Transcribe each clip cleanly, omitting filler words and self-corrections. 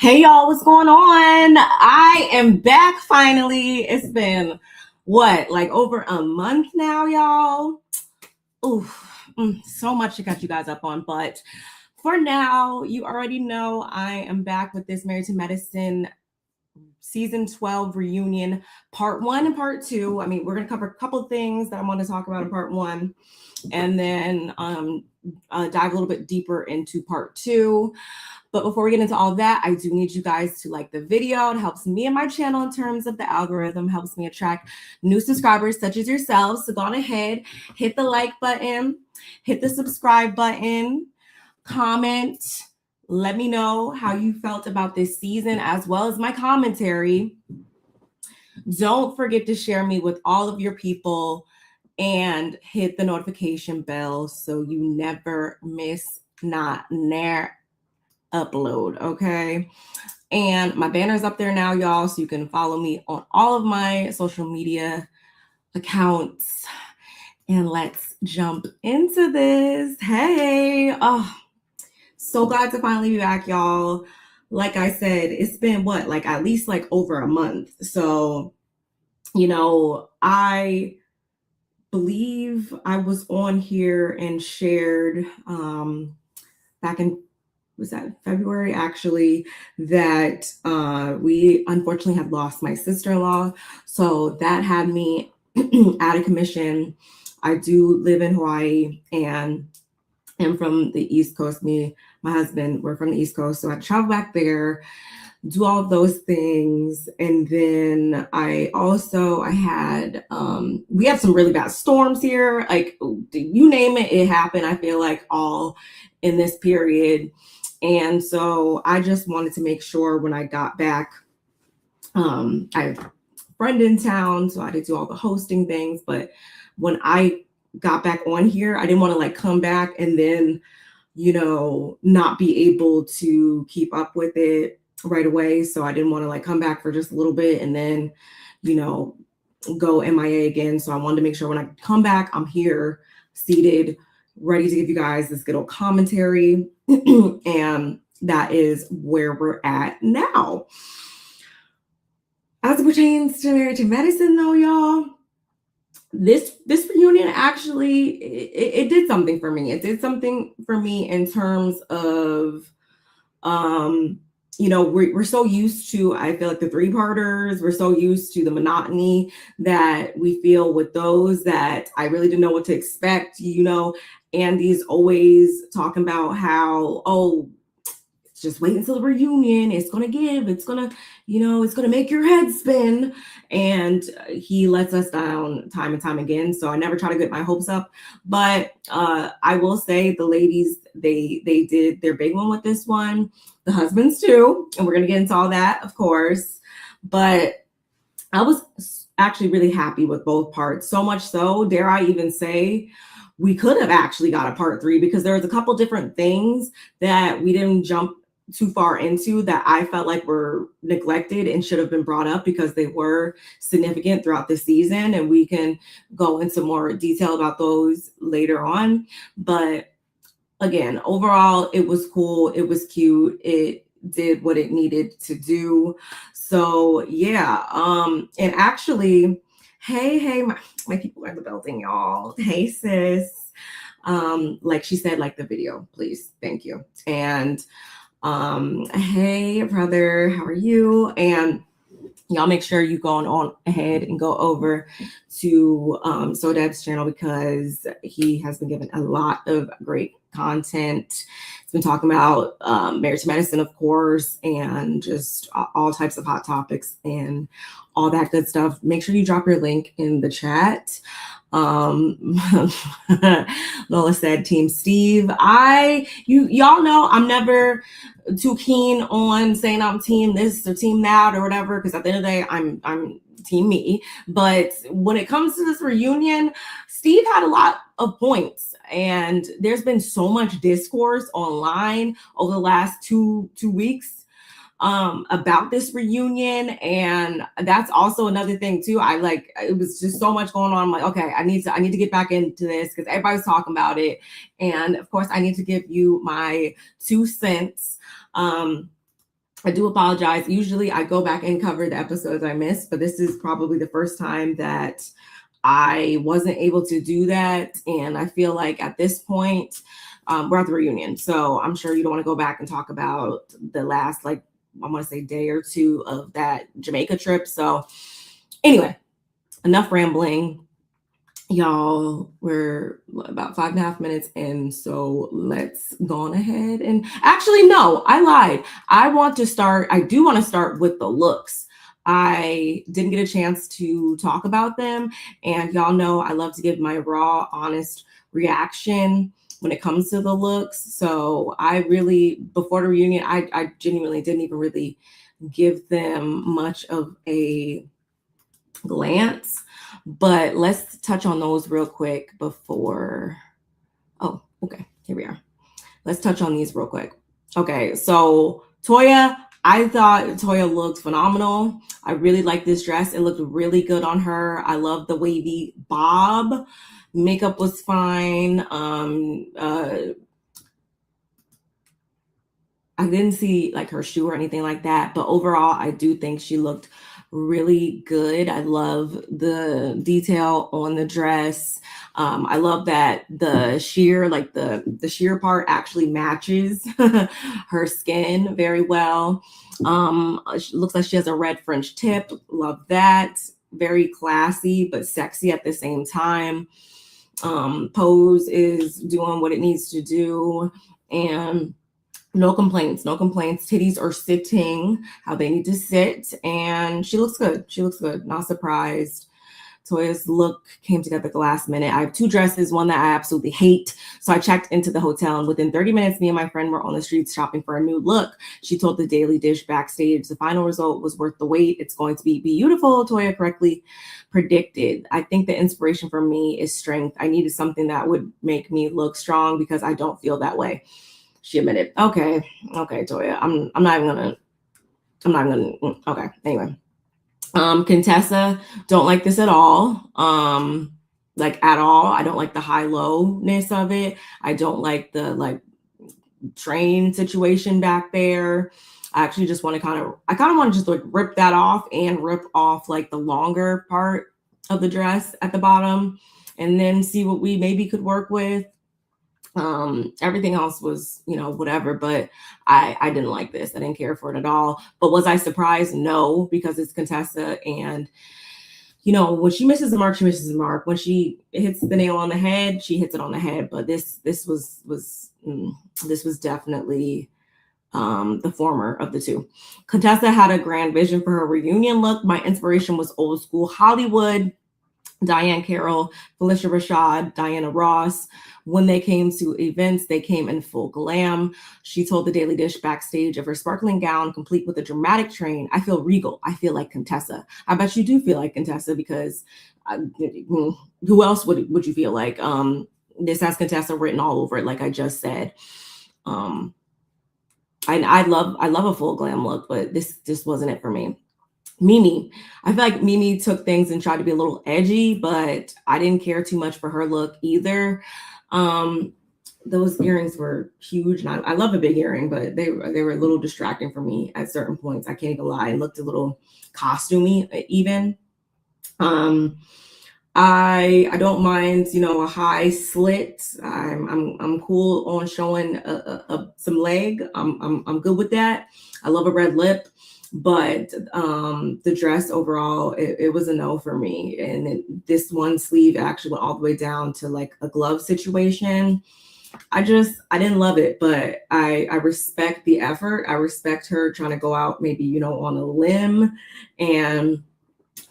Hey y'all, what's going on? I am back finally. It's been like over a month now, y'all. So much to catch you guys up on, but for now, you already know I am back with this Married to Medicine season 12 reunion, part 1 and part 2. I mean, we're going to cover a couple of things that I want to talk about in part 1, and then dive a little bit deeper into part 2. But before we get into all that, I do need you guys to like the video. It helps me and my channel in terms of the algorithm, helps me attract new subscribers such as yourselves. So go on ahead, hit the like button, hit the subscribe button, comment, let me know how you felt about this season as well as my commentary. Don't forget to share me with all of your people and hit the notification bell so you never miss not near upload, okay? And my banner's up there now, y'all, so you can follow me on all of my social media accounts. And let's jump into this. Hey, so glad to finally be back, y'all. Like I said, it's been at least over a month. So, I believe I was on here and shared back in, was that February actually, that we unfortunately had lost my sister-in-law. So that had me out of commission. I do live in Hawaii and am from the East Coast. Me, my husband, we're from the East Coast. So I travel back there, do all of those things. And then I had, we had some really bad storms here. Like, you name it, it happened. I feel like all in this period. And so I just wanted to make sure when I got back, I have a friend in town, so I had to do all the hosting things. But when I got back on here, I didn't want to come back and then, not be able to keep up with it right away. So I didn't want to come back for just a little bit and then, go MIA again. So I wanted to make sure when I come back, I'm here seated, ready to give you guys this good old commentary. And that is where we're at now. As it pertains to Married to Medicine, though, y'all, this reunion actually, it did something for me. It did something for me in terms of, we're so used to, I feel like, the 3-parters. We're so used to the monotony that we feel with those that I really didn't know what to expect. Andy's always talking about how, just wait until the reunion. It's going to give, it's going to, it's going to make your head spin. And he lets us down time and time again. So I never try to get my hopes up, but I will say the ladies, they did their big one with this one, the husbands too. And we're going to get into all that, of course, but I was actually really happy with both parts. So much so, dare I even say, we could have actually got a part 3 because there was a couple different things that we didn't jump too far into that I felt like were neglected and should have been brought up because they were significant throughout the season. And we can go into more detail about those later on. But again, overall, it was cool. It was cute. It did what it needed to do. So yeah. And actually, hey, my people are in the building, y'all. Hey, sis. Like she said, like the video, please. Thank you. And hey, brother, how are you? And y'all make sure you go on ahead and go over to Sodeb's channel because he has been given a lot of great content. He's been talking about Married to Medicine, of course, and just all types of hot topics and all that good stuff. Make sure you drop your link in the chat. Lola said Team Steve. Y'all know I'm never too keen on saying I'm team this or team that or whatever, because at the end of the day, I'm team me. But when it comes to this reunion, Steve had a lot of points, and there's been so much discourse online over the last two weeks about this reunion. And that's also another thing too. It was just so much going on. I'm like, okay, I need to get back into this because everybody's talking about it. And of course I need to give you my 2 cents. I do apologize. Usually I go back and cover the episodes I missed, but this is probably the first time that I wasn't able to do that. And I feel like at this point, we're at the reunion. So I'm sure you don't want to go back and talk about the last, like, I want to say day or two of that Jamaica trip. So anyway, enough rambling. Y'all, we're about 5.5 minutes in, so let's go on ahead. And actually, no, I lied. I do want to start with the looks. I didn't get a chance to talk about them, and y'all know I love to give my raw, honest reaction when it comes to the looks. So I really, before the reunion, I genuinely didn't even really give them much of a glance, but let's touch on those real quick before. Oh, okay, here we are. Let's touch on these real quick. Okay, so Toya, I thought Toya looked phenomenal. I really like this dress. It looked really good on her. I love the wavy bob. Makeup was fine. I didn't see like her shoe or anything like that, but overall, I do think she looked really good. I love the detail on the dress. I love that the sheer, like the sheer part actually matches her skin very well. She looks like she has a red French tip. Love that. Very classy, but sexy at the same time. Pose is doing what it needs to do. And no complaints. Titties are sitting how they need to sit, and she looks good. Not surprised. Toya's look came together at the last minute. I have two dresses, one that I absolutely hate. So I checked into the hotel, and within 30 minutes, me and my friend were on the streets shopping for a new look. She told the Daily Dish backstage the final result was worth the wait. It's going to be beautiful, Toya correctly predicted. I think the inspiration for me is strength. I needed something that would make me look strong because I don't feel that way. She admitted. Okay, Toya. I'm not even gonna. Okay. Anyway, Contessa, don't like this at all. Like at all. I don't like the high-lowness of it. I don't like the like train situation back there. I actually just want to kind of want to just like rip that off and rip off like the longer part of the dress at the bottom, and then see what we maybe could work with. Everything else was, whatever, but I didn't like this. I didn't care for it at all. But was I surprised? No, because it's Contessa, and when she misses the mark, she misses the mark. When she hits the nail on the head, she hits it on the head. But this was definitely the former of the two. Contessa had a grand vision for her reunion look. My inspiration was old school Hollywood. Diane Carroll, Felicia Rashad, Diana Ross. When they came to events, they came in full glam. She told the Daily Dish backstage of her sparkling gown, complete with a dramatic train. I feel regal. I feel like Contessa. I bet you do feel like Contessa because who else would you feel like? This has Contessa written all over it, like I just said. I love a full glam look, but this just wasn't it for me. Mimi. I feel like Mimi took things and tried to be a little edgy, but I didn't care too much for her look either. Those earrings were huge, and I love a big earring, but they were a little distracting for me at certain points. I can't even lie. It looked a little costumey even. I don't mind, a high slit. I'm cool on showing some leg. I'm good with that. I love a red lip. But the dress overall, it was a no for me. And this one sleeve actually went all the way down to like a glove situation. I didn't love it, but I respect the effort. I respect her trying to go out maybe, on a limb and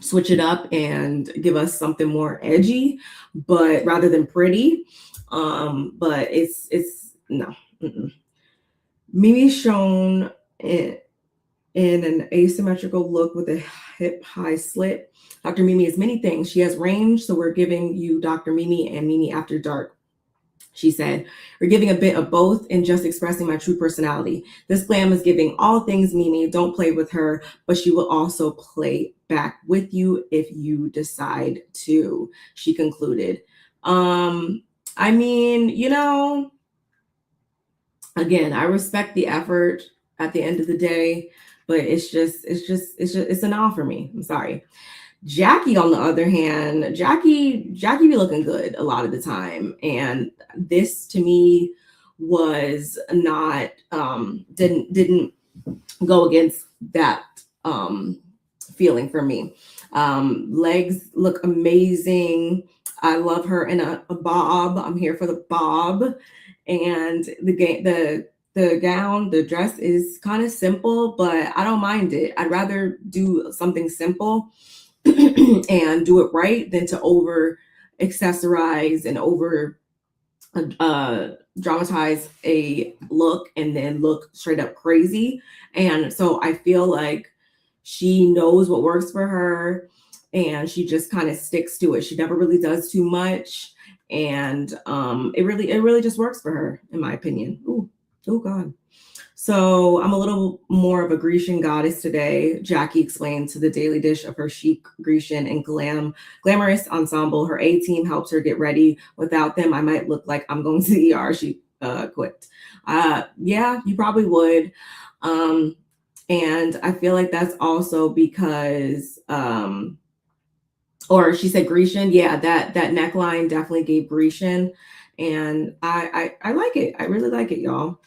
switch it up and give us something more edgy, but rather than pretty. But it's no. Mimi shown it in an asymmetrical look with a hip high slit. Dr. Mimi is many things. She has range, so we're giving you Dr. Mimi and Mimi After Dark. She said, we're giving a bit of both and just expressing my true personality. This glam is giving all things Mimi. Don't play with her, but she will also play back with you if you decide to, she concluded. I mean, again, I respect the effort. at the end of the day. But it's a no for me. I'm sorry. Jackie, on the other hand, Jackie be looking good a lot of the time, and this to me was not didn't go against that feeling for me. Legs look amazing. I love her in a bob. I'm here for the bob, and the gown, the dress is kind of simple, but I don't mind it. I'd rather do something simple and do it right than to over accessorize and over dramatize a look and then look straight up crazy. And so I feel like she knows what works for her and she just kind of sticks to it. She never really does too much. And it really just works for her, in my opinion. Oh God. So I'm a little more of a Grecian goddess today. Jackie explained to the Daily Dish of her chic Grecian and glamorous ensemble. Her A team helps her get ready. Without them, I might look like I'm going to the ER. She quipped. Yeah, you probably would. And I feel like that's also because, or she said Grecian. Yeah, that neckline definitely gave Grecian. And I like it. I really like it, y'all.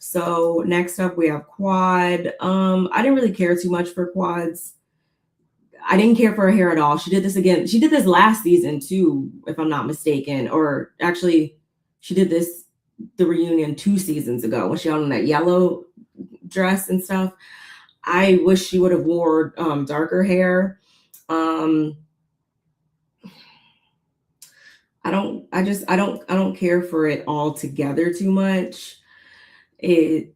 So next up we have quad. I didn't really care too much for quads. I didn't care for her hair at all. She did this again. She did this last season too, if I'm not mistaken. Or actually, she did this the reunion 2 seasons ago when she had on that yellow dress and stuff. I wish she would have wore darker hair. I don't care for it all together too much. I've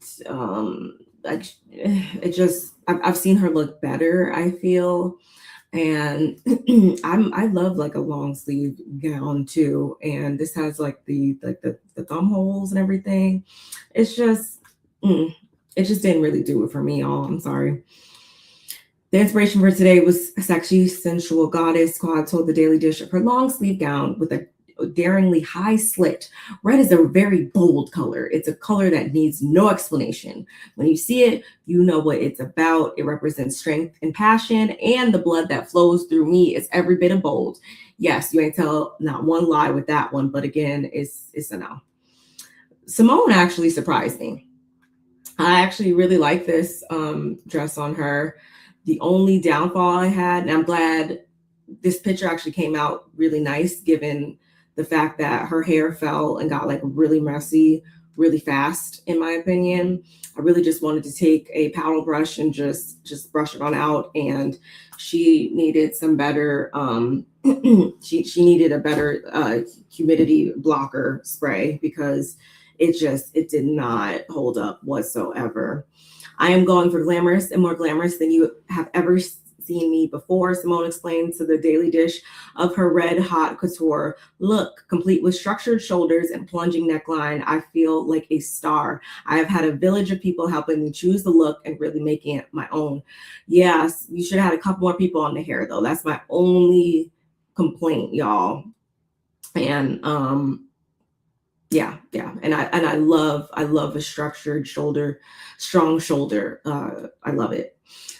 seen her look better, I feel. And I love like a long sleeve gown too. And this has like the thumb holes and everything. It's just, it just didn't really do it for me, y'all. I'm sorry. The inspiration for today was sexy, sensual goddess. Quad told the Daily Dish of her long sleeve gown with a daringly high slit. Red is a very bold color. It's a color that needs no explanation. When you see it, you know what it's about. It represents strength and passion, and the blood that flows through me is every bit of bold. Yes, you ain't tell not one lie with that one, but again, it's a no. Simone actually surprised me. I actually really like this dress on her. The only downfall I had, and I'm glad this picture actually came out really nice given the fact that her hair fell and got like really messy really fast, in my opinion. I really just wanted to take a paddle brush and just brush it on out, and she needed some better she needed a better humidity blocker spray because it did not hold up whatsoever. I am going for glamorous and more glamorous than you have ever seen me before, Simone explained to the Daily Dish of her red hot couture look, complete with structured shoulders and plunging neckline. I feel like a star. I have had a village of people helping me choose the look and really making it my own. Yes, you should have had a couple more people on the hair though. That's my only complaint, y'all. And yeah, and I love a structured shoulder, strong shoulder. I love it.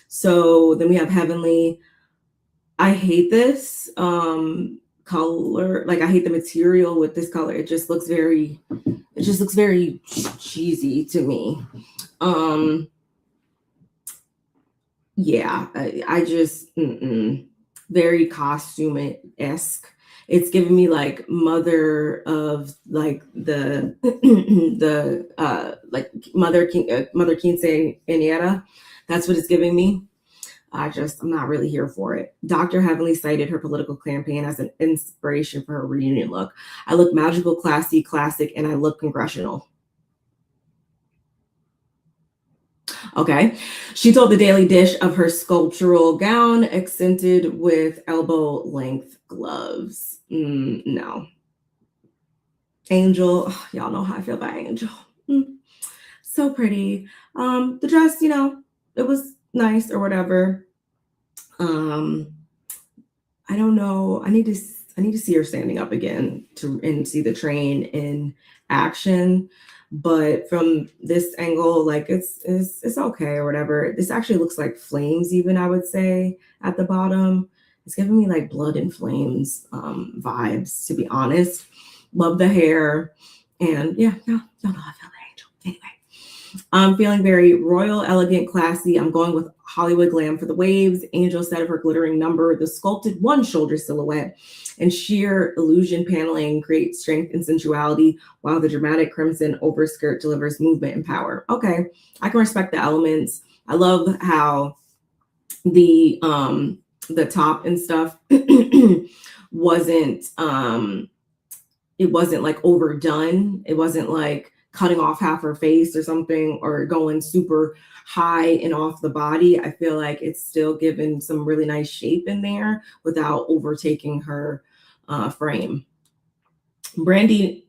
So then we have Heavenly. I hate this color. Like I hate the material with this color. It just looks very cheesy to me. Yeah, I just very costume-esque. It's giving me like mother of like the like mother quinceañera. That's what it's giving me. I'm not really here for it. Dr. Heavenly cited her political campaign as an inspiration for her reunion look. I look magical, classy, classic, and I look congressional. Okay. She told the Daily Dish of her sculptural gown accented with elbow length gloves. No. Angel, y'all know how I feel about Angel. So pretty. The dress, it was nice or whatever. I don't know. I need to I need to see her standing up again and see the train in action. But from this angle, like it's okay or whatever. This actually looks like flames, even I would say at the bottom. It's giving me like blood and flames vibes, to be honest. Love the hair. And yeah, y'all know I feel the angel. Anyway, I'm feeling very royal, elegant, classy. I'm going with Hollywood glam for the waves. Angel said of her glittering number, the sculpted one shoulder silhouette and sheer illusion paneling creates strength and sensuality, while the dramatic crimson overskirt delivers movement and power. Okay, I can respect the elements. I love how the top and stuff wasn't it wasn't like overdone. It wasn't like cutting off half her face or something, or going super high and off the body. I feel like it's still given some really nice shape in there without overtaking her frame. Brandi,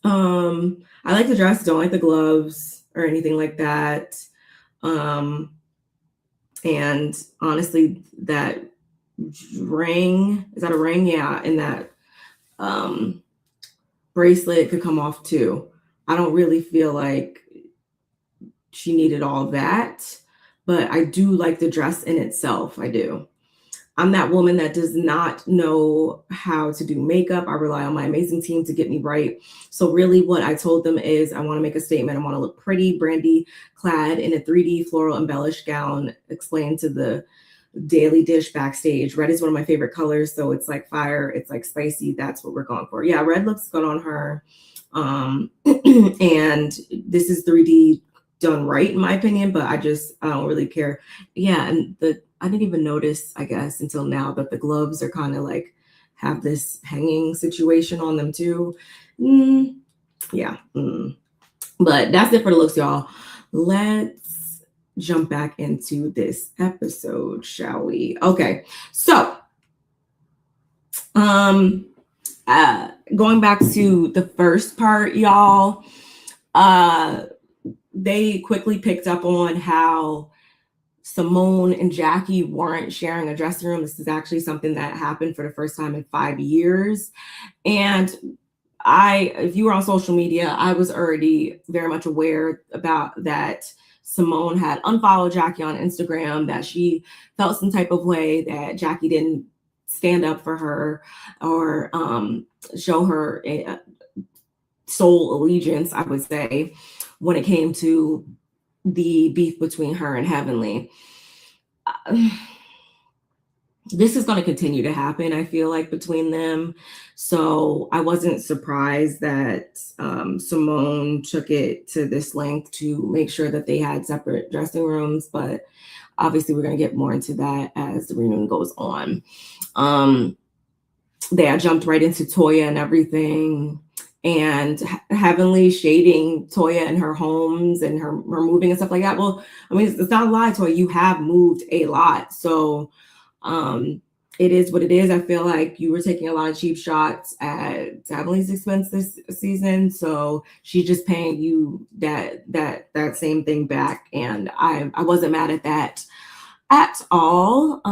I like the dress, don't like the gloves or anything like that. And honestly, that ring, is that a ring? Yeah, and that bracelet could come off too. I don't really feel like she needed all that, but I do like the dress in itself. I do. I'm that woman that does not know how to do makeup. I rely on my amazing team to get me right. So really what I told them is I want to make a statement. I want to look pretty. Brandi clad in a 3D floral embellished gown explained to the daily dish backstage. Red is one of my favorite colors. So it's like fire. It's like spicy. That's what we're going for. Yeah, red looks good on her. And this is 3D done right in my opinion, but I don't really care. Yeah, and I didn't even notice, I guess, until now that the gloves are kind of like have this hanging situation on them too. Yeah. But that's it for the looks, y'all. Let's jump back into this episode, shall we? Okay. So, going back to the first part, y'all, they quickly picked up on how Simone and Jackie weren't sharing a dressing room. This is actually something that happened for the first time in 5 years. And if you were on social media, I was already very much aware about that. Simone had unfollowed Jackie on Instagram, that she felt some type of way that Jackie didn't stand up for her or show her soul allegiance, I would say, when it came to the beef between her and Heavenly. This is going to continue to happen, I feel like, between them. So I wasn't surprised that Simone took it to this length to make sure that they had separate dressing rooms. But obviously, we're going to get more into that as the reunion goes on. They had jumped right into Toya and everything. And Heavenly shading Toya and her homes and her moving and stuff like that. Well, I mean, it's not a lie, Toya. You have moved a lot. So it is what it is. I feel like you were taking a lot of cheap shots at Heavenly's expense this season. So she's just paying you that same thing back. And I wasn't mad at that at all.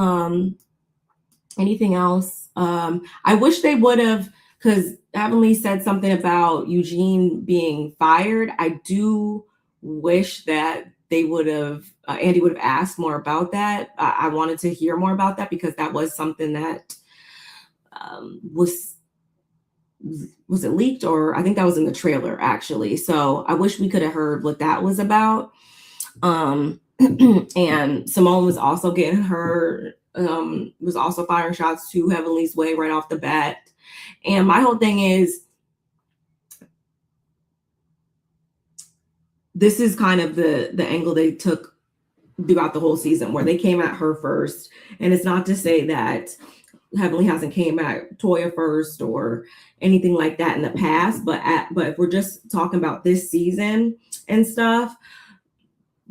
Anything else? I wish they would have, because Heavenly said something about Eugene being fired. I do wish that they would have, Andy would have asked more about that. I wanted to hear more about that because that was something that was it leaked, or I think that was in the trailer actually. So I wish we could have heard what that was about. And Simone was also getting her, was also firing shots to Heavenly's way right off the bat. And my whole thing is, this is kind of the angle they took throughout the whole season, where they came at her first. And it's not to say that Heavenly hasn't came at Toya first or anything like that in the past, but if we're just talking about this season and stuff,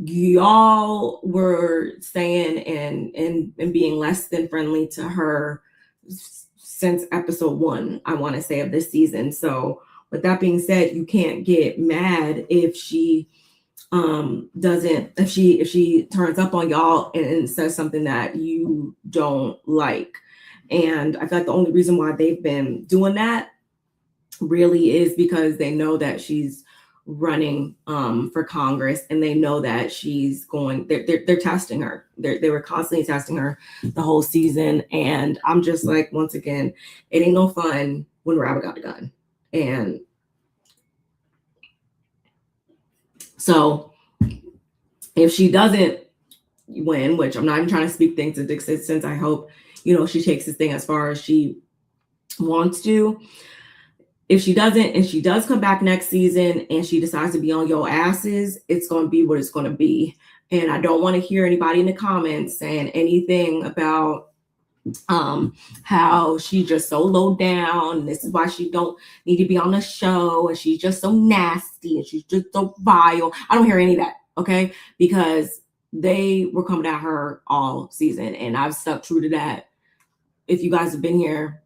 y'all were saying and being less than friendly to her since episode 1, I want to say, of this season. So with that being said, you can't get mad if she if she turns up on y'all and says something that you don't like. And I feel like the only reason why they've been doing that really is because they know that she's running for Congress, and they know that she's going, they're testing her. They were constantly testing her the whole season. And I'm just like, once again, it ain't no fun when Rabbit got a gun. And so if she doesn't win, which I'm not even trying to speak things into existence, I hope, she takes this thing as far as she wants to. If she doesn't, and she does come back next season and she decides to be on your asses, it's going to be what it's going to be. And I don't want to hear anybody in the comments saying anything about how she's just so low down, and this is why she don't need to be on the show, and she's just so nasty, and she's just so vile. I don't hear any of that, okay? Because they were coming at her all season, and I've stuck true to that. If you guys have been here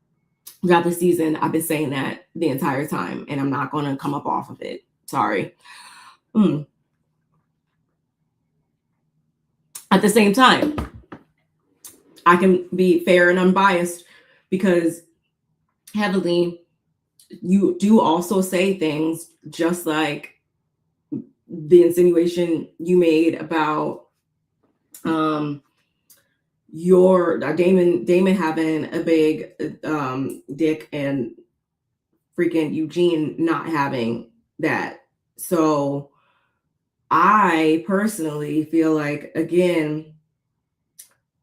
throughout the season, I've been saying that the entire time, and I'm not going to come up off of it. Sorry. At the same time, I can be fair and unbiased, because Heavenly, you do also say things just like the insinuation you made about your Damon having a big dick and freaking Eugene not having that. So I personally feel like, again,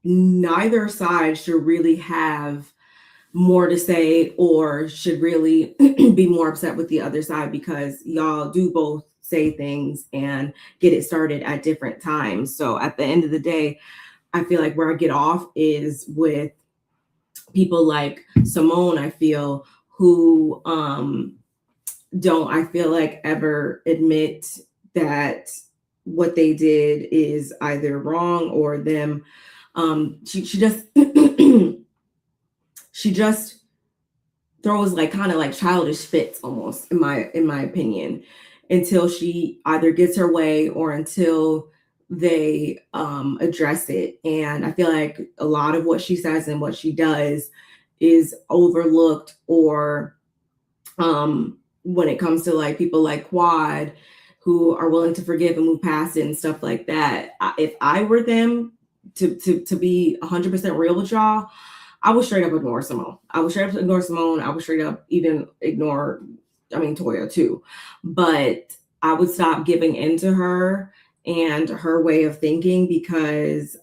neither side should really have more to say or should really be more upset with the other side, because y'all do both say things and get it started at different times. So at the end of the day, I feel like where I get off is with people like Simone, I feel, who don't, I feel like, ever admit that what they did is either wrong or them. She just she just throws like kind of like childish fits almost, in my opinion, until she either gets her way or until they address it. And I feel like a lot of what she says and what she does is overlooked, or when it comes to like people like Quad, who are willing to forgive and move past it and stuff like that. If I were them, to be 100% real with y'all, I would straight up ignore Simone. I would straight up even ignore, Toya too. But I would stop giving into her and her way of thinking, because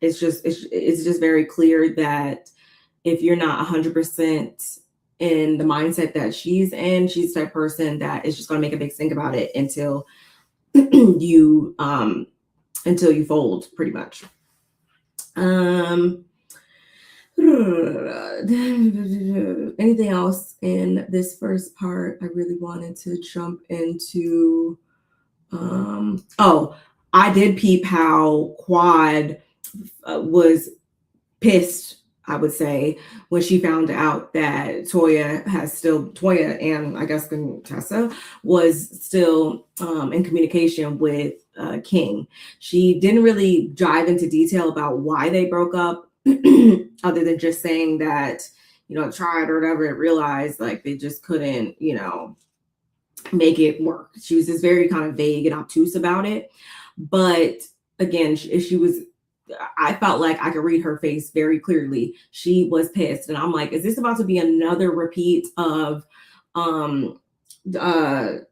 it's just very clear that if you're not 100% in the mindset that she's in, she's the type of person that is just going to make a big stink about it until you fold, pretty much. Anything else in this first part? I really wanted to jump into I did peep how Quad was pissed, I would say, when she found out that Toya and I guess Contessa was still in communication with King. She didn't really dive into detail about why they broke up, other than just saying that, tried or whatever, and realized like they just couldn't, make it work. She was just very kind of vague and obtuse about it. But again, I felt like I could read her face very clearly. She was pissed. And I'm like, is this about to be another repeat of Dr.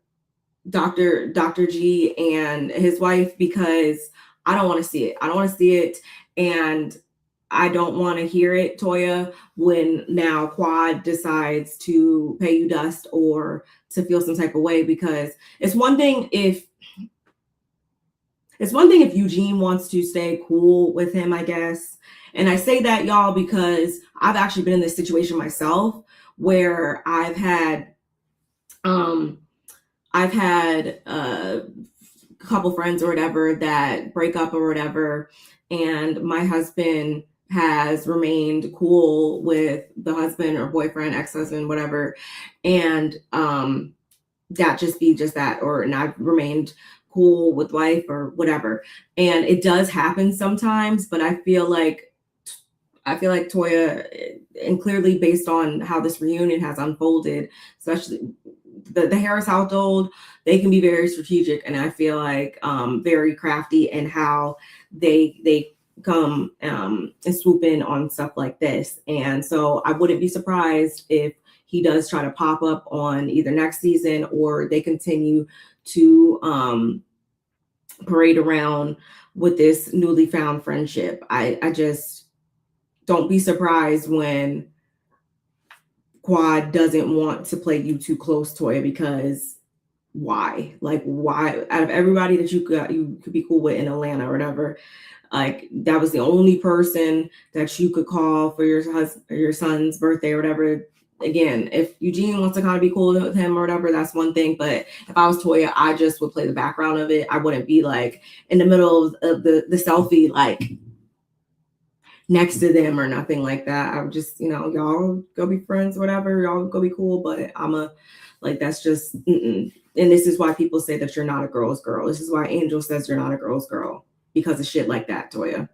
G and his wife? Because I don't want to see it. I don't want to see it. And I don't want to hear it, Toya, when now Quad decides to pay you dust or to feel some type of way, because it's one thing if Eugene wants to stay cool with him, I guess. And I say that, y'all, because I've actually been in this situation myself, where I've had a couple friends or whatever that break up or whatever, and my husband has remained cool with the husband or boyfriend, ex-husband, whatever, and that just be just that, and I've remained cool with wife or whatever. And it does happen sometimes, but I feel like I feel like Toya, and clearly based on how this reunion has unfolded, especially the Harris household, they can be very strategic, and I feel like very crafty in how they come and swoop in on stuff like this. And so I wouldn't be surprised if he does try to pop up on either next season, or they continue to parade around with this newly found friendship. I just don't be surprised when Quad doesn't want to play you too close, Toya, because why? Like, why? Out of everybody that you could be cool with in Atlanta or whatever, like that was the only person that you could call for your son's birthday or whatever. Again, if Eugene wants to kind of be cool with him or whatever, that's one thing. But if I was Toya, I just would play the background of it. I wouldn't be like in the middle of the selfie, like next to them or nothing like that. I would just, y'all go be friends, whatever. Y'all go be cool. But that's just, And this is why people say that you're not a girl's girl. This is why Angel says you're not a girl's girl, because of shit like that, Toya.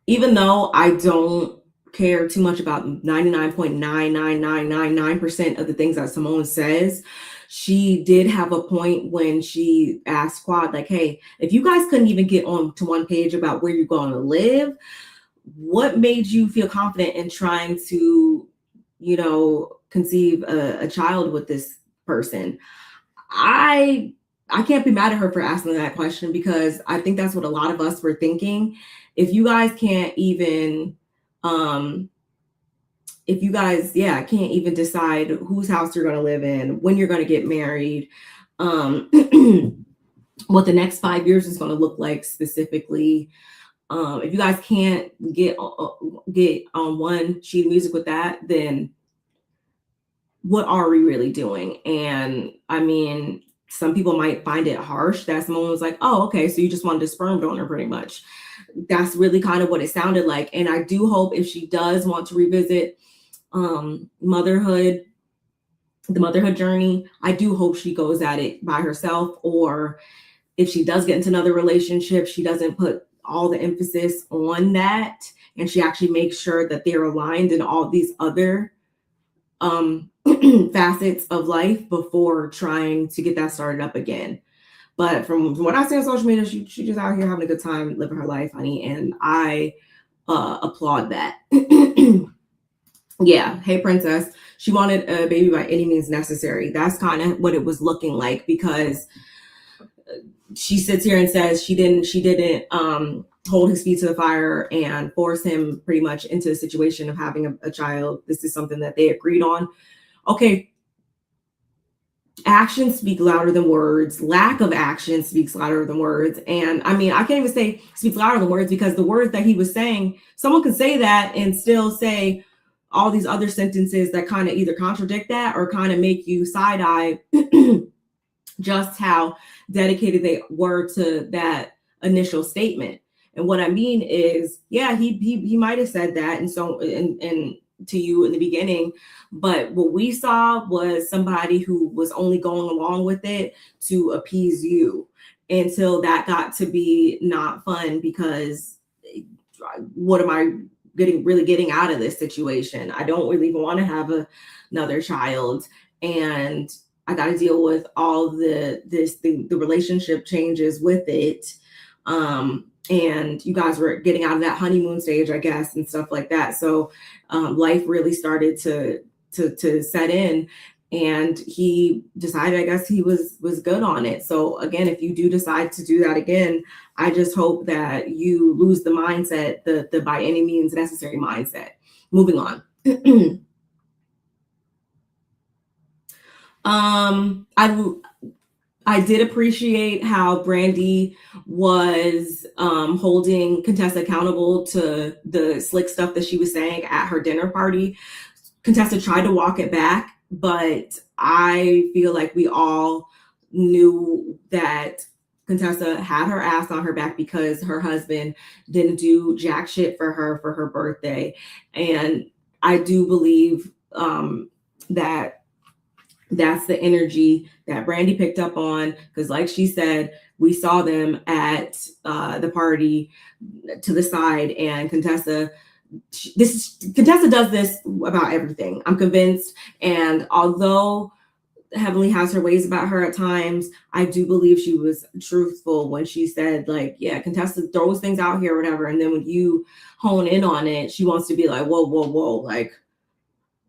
Even though I don't care too much about 99.99999% of the things that Simone says, she did have a point when she asked Quad, like, hey, if you guys couldn't even get on to one page about where you're going to live, what made you feel confident in trying to, conceive a child with this person? I can't be mad at her for asking that question, because I think that's what a lot of us were thinking. If you guys can't even, can't even decide whose house you're going to live in, when you're going to get married, what the next 5 years is going to look like specifically. If you guys can't get on one sheet of music with that, then what are we really doing? And I mean, some people might find it harsh that Simone was like, oh, okay, so you just wanted a sperm donor pretty much. That's really kind of what it sounded like. And I do hope if she does want to revisit the motherhood journey, I do hope she goes at it by herself, or if she does get into another relationship, she doesn't put all the emphasis on that, and she actually makes sure that they're aligned in all these other facets of life before trying to get that started up again. But from what I see on social media, she just out here having a good time living her life, honey, and I applaud that. Yeah, hey princess, she wanted a baby by any means necessary. That's kind of what it was looking like, because she sits here and says she didn't hold his feet to the fire and force him pretty much into a situation of having a child. This is something that they agreed on. Okay, actions speak louder than words. Lack of action speaks louder than words. And I mean, I can't even say speaks louder than words, because the words that he was saying, someone could say that and still say all these other sentences that kind of either contradict that or kind of make you side-eye just how dedicated they were to that initial statement. And what I mean is, yeah, he might have said that and to you in the beginning, but what we saw was somebody who was only going along with it to appease you, until that got to be not fun, because what am I getting out of this situation? I don't really even want to have another child, and I got to deal with all the relationship changes with it. And you guys were getting out of that honeymoon stage, I guess, and stuff like that. So life really started to set in, and he decided, I guess, he was good on it. So again, if you do decide to do that again, I just hope that you lose the mindset, the by any means necessary mindset. Moving on. I did appreciate how Brandi was holding Contessa accountable to the slick stuff that she was saying at her dinner party. Contessa tried to walk it back, but I feel like we all knew that Contessa had her ass on her back because her husband didn't do jack shit for her birthday. And I do believe that that's the energy that Brandi picked up on, because like she said, we saw them at the party to the side, and Contessa does this about everything, I'm convinced. And although Heavenly has her ways about her at times, I do believe she was truthful when she said, like, yeah, Contessa throws things out here or whatever, and then when you hone in on it, she wants to be like, whoa, whoa, whoa, like,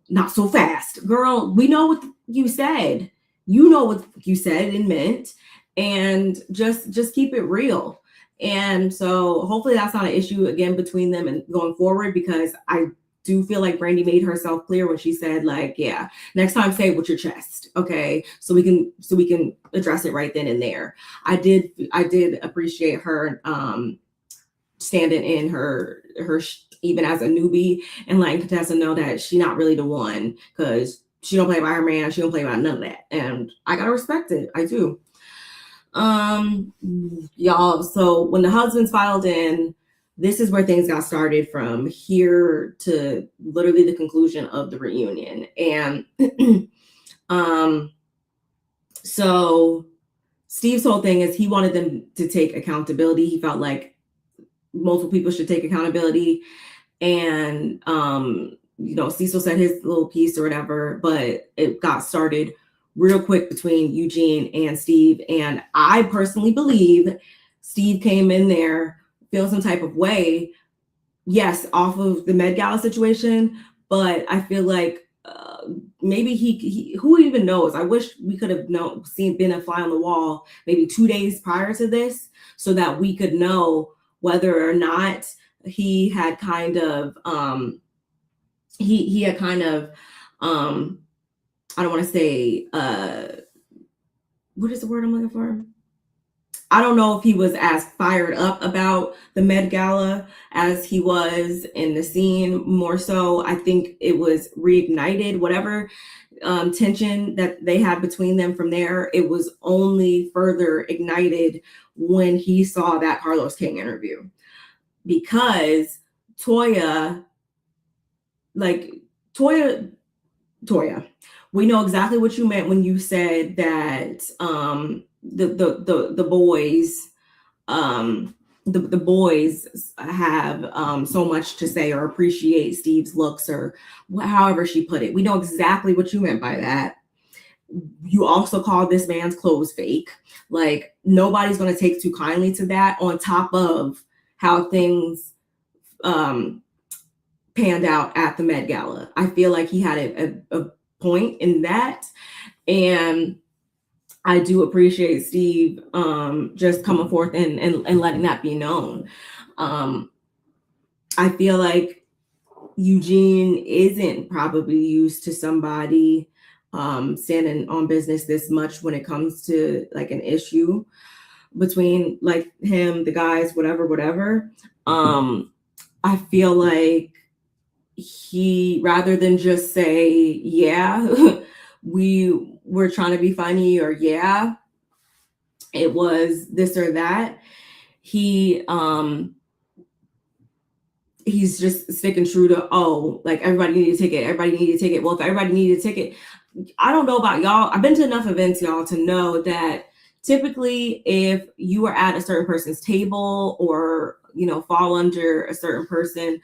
not so fast, girl. We know what you said. You know what you said and meant, and just keep it real. And so hopefully that's not an issue again between them and going forward, because I do feel like Brandi made herself clear when she said, like, yeah, next time say it with your chest, okay? So we can address it right then and there. I did appreciate her standing in her even as a newbie and letting Contessa know that she not really the one, because she don't play by her man, she don't play by none of that, and I gotta respect it. I do. Y'all, so when the husbands filed in, this is where things got started from here to literally the conclusion of the reunion. And so Steve's whole thing is he wanted them to take accountability. He felt like multiple people should take accountability. And Cecil said his little piece or whatever, but it got started real quick between Eugene and Steve. And I personally believe Steve came in there feeling some type of way, yes, off of the Med Gala situation, but I feel like maybe he who even knows? I wish we could have been a fly on the wall maybe 2 days prior to this, so that we could know whether or not he had kind of he had kind of I don't want to say what is the word I'm looking for? I don't know if he was as fired up about the Met Gala as he was in the scene. More so, I think it was reignited, whatever tension that they had between them from there. It was only further ignited when he saw that Carlos King interview. Because Toya, we know exactly what you meant when you said that the boys have so much to say or appreciate Steve's looks, or however she put it. We know exactly what you meant by that. You also called this man's clothes fake. Like, nobody's going to take too kindly to that, on top of how things panned out at the Met Gala. I feel like he had a point in that, and I do appreciate Steve just coming forth and letting that be known. I feel like Eugene isn't probably used to somebody standing on business this much when it comes to like an issue between like him, the guys, whatever. I feel like he, rather than just say, yeah, we were trying to be funny, or yeah, it was this or that, he's just sticking true to, oh, like, everybody needed a ticket. Well, if everybody needed a ticket, I don't know about y'all. I've been to enough events, y'all, to know that typically if you are at a certain person's table, or fall under a certain person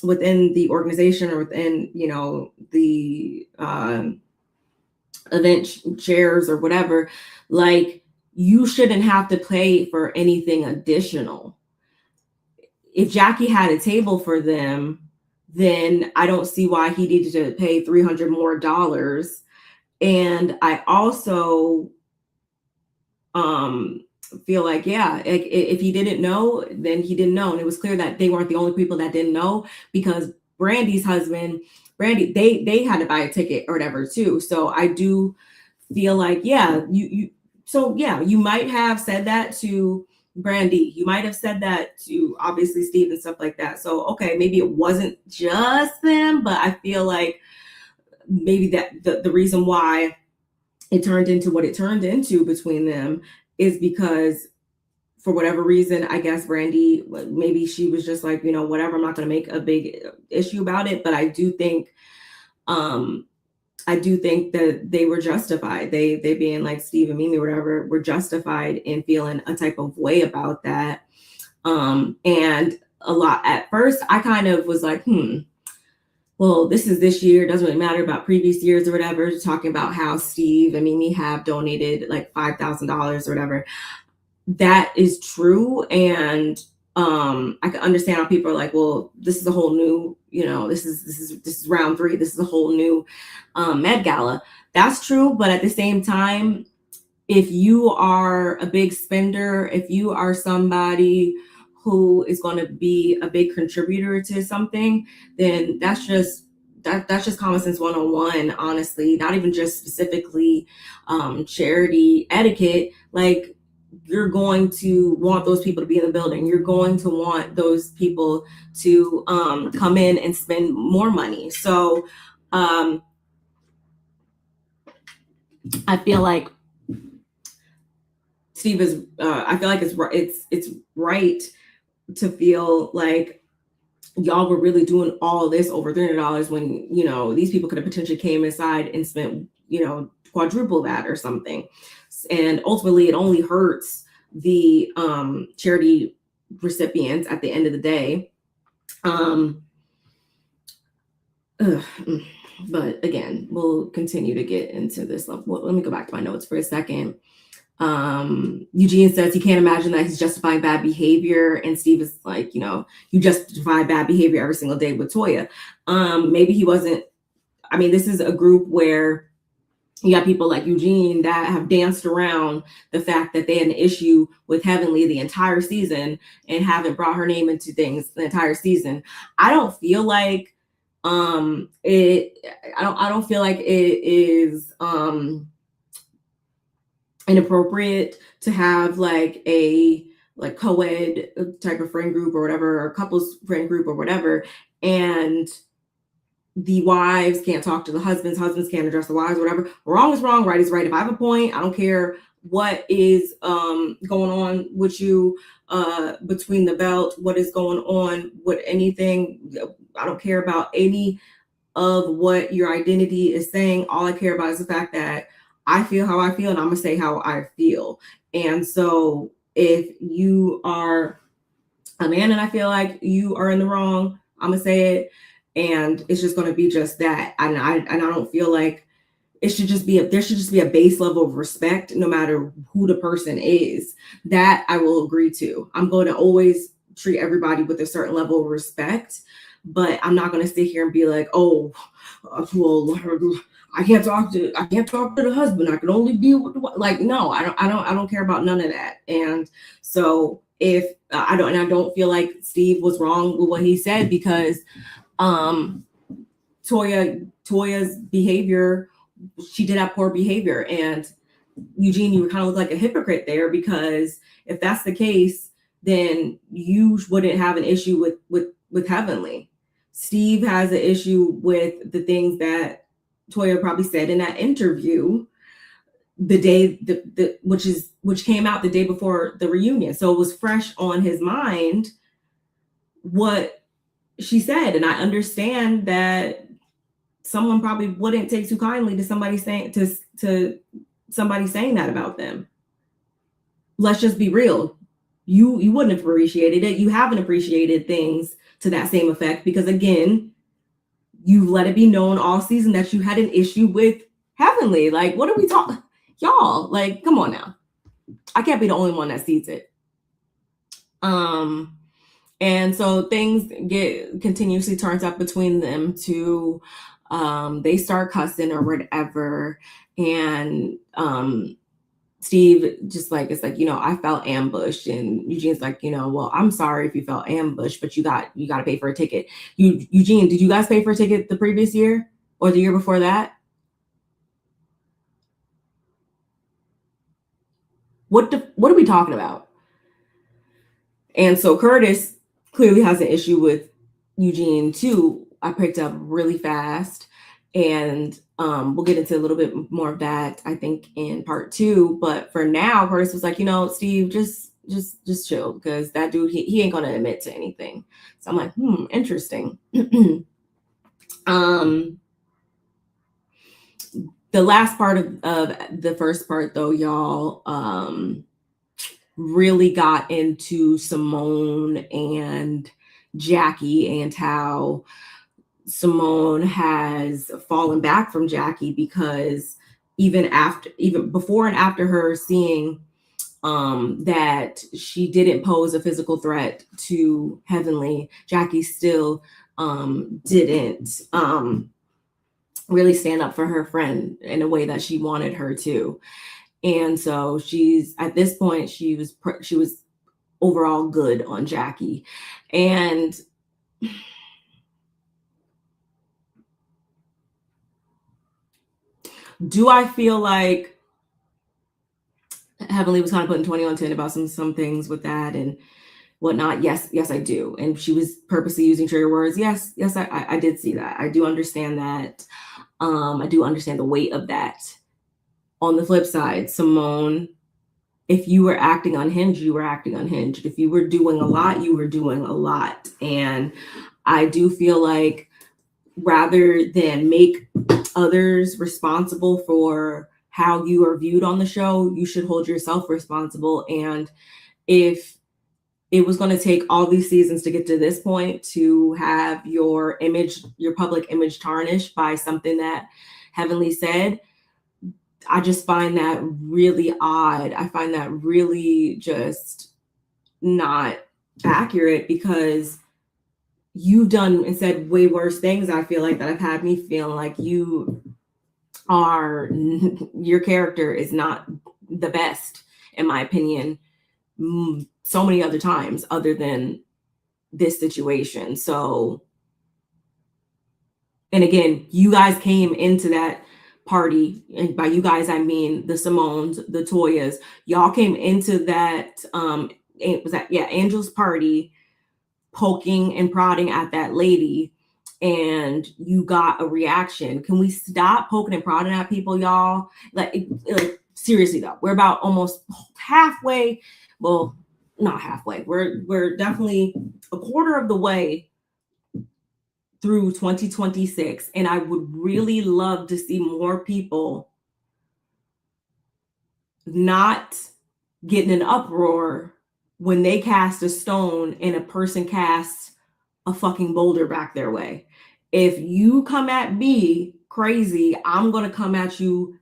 within the organization, or within the event chairs or whatever, like, you shouldn't have to pay for anything additional. If Jackie had a table for them, then I don't see why he needed to pay $300 more. And I also feel like, yeah, if he didn't know, then he didn't know. And it was clear that they weren't the only people that didn't know, because Brandi's husband, Brandi, they had to buy a ticket or whatever too. So I do feel like, yeah, you might have said that to Brandi. You might have said that to, obviously, Steve and stuff like that. So, okay, maybe it wasn't just them, but I feel like maybe that the reason why it turned into what it turned into between them is because, for whatever reason, I guess Brandi, maybe she was just like, whatever, I'm not going to make a big issue about it. But I do think I do think that they were justified. They being like Steve and Mimi or whatever were justified in feeling a type of way about that. And a lot at first, I kind of was like, well, this is this year. It doesn't really matter about previous years or whatever. Talking about how Steve and Mimi have donated like $5,000 or whatever. That is true, and I can understand how people are like, well, this is a whole new, this is round 3. This is a whole new Med Gala. That's true, but at the same time, if you are a big spender, if you are somebody who is going to be a big contributor to something, then that's just common sense 101, honestly. Not even just specifically charity etiquette. Like, you're going to want those people to be in the building. You're going to want those people to come in and spend more money. So I feel like Steve is. I feel like it's right to feel like y'all were really doing all this over $300 when these people could have potentially came inside and spent quadruple that or something. And ultimately, it only hurts the charity recipients at the end of the day. But again, we'll continue to get into this. Well, let me go back to my notes for a second. Eugene says he can't imagine that he's justifying bad behavior, and Steve is like, you justify bad behavior every single day with Toya. Maybe he wasn't. I mean, this is a group where you got people like Eugene that have danced around the fact that they had an issue with Heavenly the entire season and haven't brought her name into things the entire season. I don't feel like I don't feel like it is inappropriate to have like a co-ed type of friend group or whatever, or couples friend group or whatever, and the wives can't talk to the husbands can't address the wives, whatever. Wrong is wrong, right is right. If I have a point, I don't care what is going on with you between the belt, what is going on with anything. I don't care about any of what your identity is saying. All I care about is the fact that I feel how I feel, and I'm gonna say how I feel. And so if you are a man and I feel like you are in the wrong, I'm gonna say it. And it's just going to be just that. And I don't feel like there should just be a base level of respect, no matter who the person is. That I will agree to. I'm going to always treat everybody with a certain level of respect, but I'm not going to sit here and be like, oh, well, I can't talk to the husband. I can only deal with the wife. Like, no, I don't care about none of that. And so if I don't feel like Steve was wrong with what he said, because Toya's behavior, she did have poor behavior, and Eugene, you kind of look like a hypocrite there, because if that's the case, then you wouldn't have an issue with Heavenly. Steve has an issue with the things that Toya probably said in that interview the day which came out the day before the reunion, so it was fresh on his mind what she said. And I understand that someone probably wouldn't take too kindly to somebody saying that about them. Let's just be real. You wouldn't have appreciated it. You haven't appreciated things to that same effect, because again, you let it be known all season that you had an issue with Heavenly. Like, what are we talking, y'all? Like, come on now. I can't be the only one that sees it. And so things continuously turns up between them to they start cussing or whatever. And Steve just like, it's like, I felt ambushed. And Eugene's like, well, I'm sorry if you felt ambushed, but you got to pay for a ticket. Eugene, did you guys pay for a ticket the previous year or the year before that? What are we talking about? And so Curtis clearly has an issue with Eugene too. I picked up really fast, and we'll get into a little bit more of that, I think, in part 2. But for now, Curtis was like, Steve, just chill, because that dude, he ain't gonna admit to anything. So I'm like, interesting. the last part of the first part, though, y'all, really got into Simone and Jackie and how Simone has fallen back from Jackie because even before and after her seeing that she didn't pose a physical threat to Heavenly, Jackie still didn't really stand up for her friend in a way that she wanted her to. And so she's at this point, she was overall good on Jackie. And do I feel like Heavenly was kind of putting 20 on 10 about some things with that and whatnot? Yes, I do. And she was purposely using trigger words. Yes, I did see that. I do understand that. I do understand the weight of that. On the flip side, Simone, if you were acting unhinged, you were acting unhinged. If you were doing a lot, you were doing a lot. And I do feel like rather than make others responsible for how you are viewed on the show, you should hold yourself responsible. And if it was going to take all these seasons to get to this point to have your public image tarnished by something that Heavenly said, I just find that really odd. I find that really just not accurate because you've done and said way worse things. I feel like that have had me feeling like your character is not the best, in my opinion, so many other times other than this situation. So, and again, you guys came into that party, and by you guys I mean the Simones, the Toyas. Y'all came into that Angel's party poking and prodding at that lady, and you got a reaction. Can we stop poking and prodding at people, y'all? Like seriously though, we're about almost halfway. Well, not halfway. We're definitely a quarter of the way through 2026, and I would really love to see more people not get in an uproar when they cast a stone and a person casts a fucking boulder back their way. If you come at me crazy, I'm going to come at you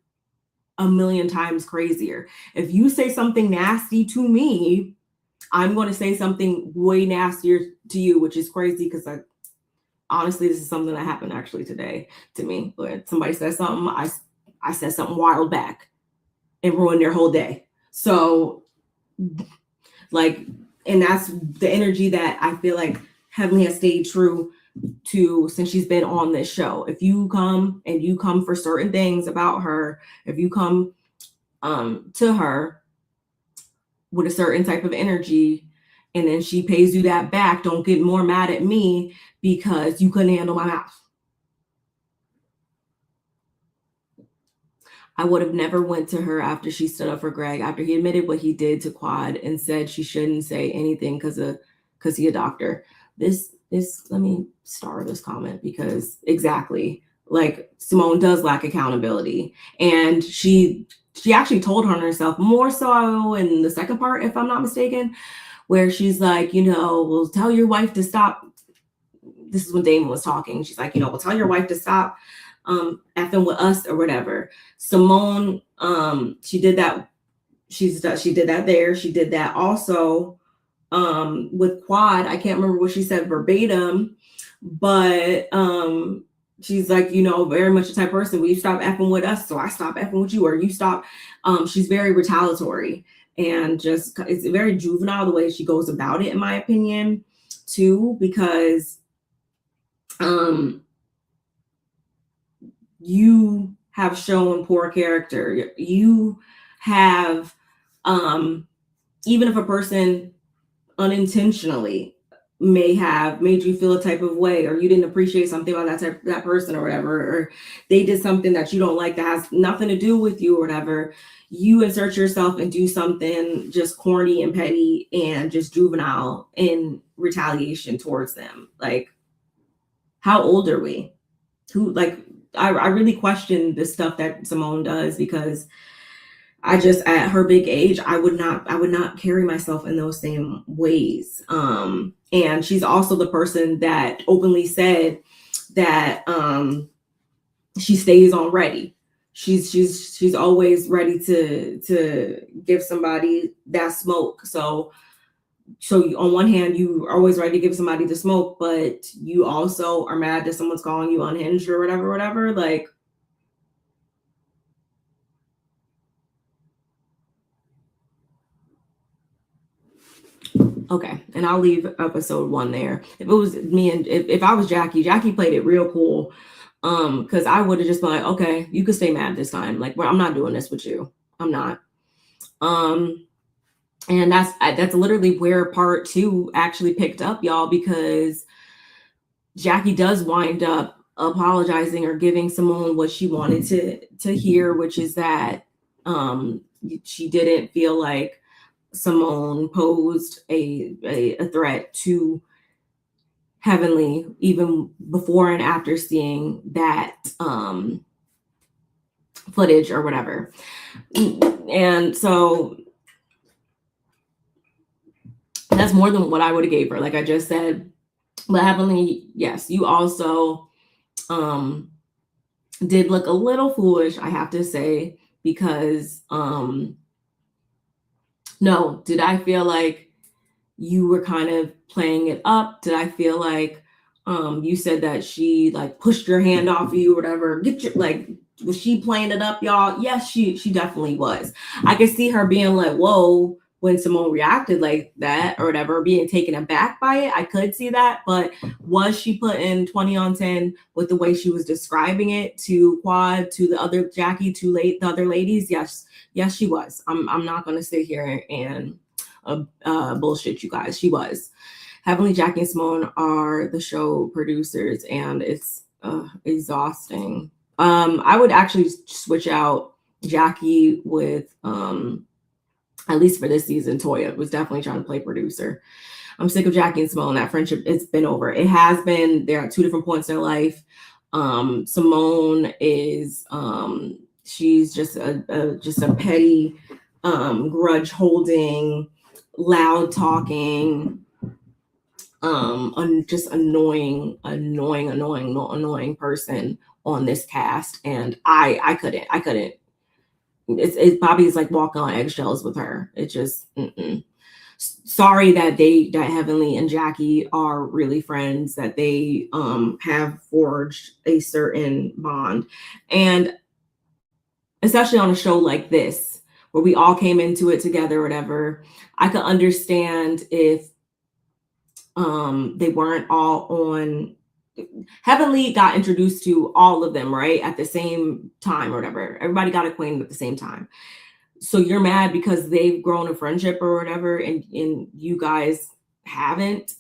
a million times crazier. If you say something nasty to me, I'm going to say something way nastier to you, which is crazy because honestly, this is something that happened actually today to me. But somebody said something, I said something wild back and ruined their whole day. So like, and that's the energy that I feel like Heavenly has stayed true to since she's been on this show. If you come for certain things about her, if you come to her with a certain type of energy and then she pays you that back, don't get more mad at me because you couldn't handle my mouth. I would have never went to her after she stood up for Greg, after he admitted what he did to Quad and said she shouldn't say anything because he's a doctor. This let me star this comment because exactly, like, Simone does lack accountability. And she actually told her on herself, more so in the second part, if I'm not mistaken, where she's like, well, tell your wife to stop. This is when Damon was talking. She's like, well, tell your wife to stop effing with us or whatever. Simone, she did that. She did that there. She did that also with Quad. I can't remember what she said verbatim, but she's like, very much the type of person, will you stop effing with us? So I stop effing with you, or you stop. She's very retaliatory and just, it's very juvenile the way she goes about it, in my opinion, too, because you have shown poor character. You have, even if a person unintentionally may have made you feel a type of way, or you didn't appreciate something about that person or whatever, or they did something that you don't like that has nothing to do with you or whatever, you insert yourself and do something just corny and petty and just juvenile in retaliation towards them. Like, how old are we? I really question the stuff that Simone does, because I just, at her big age, I would not carry myself in those same ways. And she's also the person that openly said that she stays on ready. She's always ready to give somebody that smoke. So on one hand, you are always ready to give somebody the smoke, but you also are mad that someone's calling you unhinged or whatever. Like, okay, and I'll leave episode 1 there. If it was me, and if I was Jackie played it real cool. Because I would have just been like, okay, you can stay mad this time. Like, well, I'm not doing this with you. I'm not. And that's literally where part 2 actually picked up, y'all, because Jackie does wind up apologizing or giving Simone what she wanted to hear, which is that she didn't feel like Simone posed a threat to Heavenly, even before and after seeing that footage or whatever. And so that's more than what I would have gave her, like I just said. But Heavenly, yes, you also did look a little foolish, I have to say, because no, did I feel like you were kind of playing it up? Did I feel like you said that she like pushed your hand off you or whatever? Get your, like, was she playing it up, y'all? Yes, she definitely was. I could see her being like, whoa, when Simone reacted like that or whatever, being taken aback by it. I could see that, but was she putting 20 on 10 with the way she was describing it to Quad, to the other Jackie, to the other ladies? Yes, she was. I'm not gonna sit here and bullshit you guys. She was. Heavenly, Jackie, and Simone are the show producers, and it's exhausting. I would actually switch out Jackie with at least for this season. Toya was definitely trying to play producer. I'm sick of Jackie and Simone. That friendship, it's been over. It has been. They're at 2 different points in their life. Simone is she's just a petty, grudge holding, loud talking, just annoying person on this cast. And I couldn't. It's Bobby's like walking on eggshells with her. It just sorry that Heavenly and Jackie are really friends, that they have forged a certain bond. And especially on a show like this, where we all came into it together or whatever, I could understand if they weren't all on. Heavenly got introduced to all of them, right, at the same time or whatever. Everybody got acquainted at the same time. So you're mad because they've grown a friendship or whatever, and you guys haven't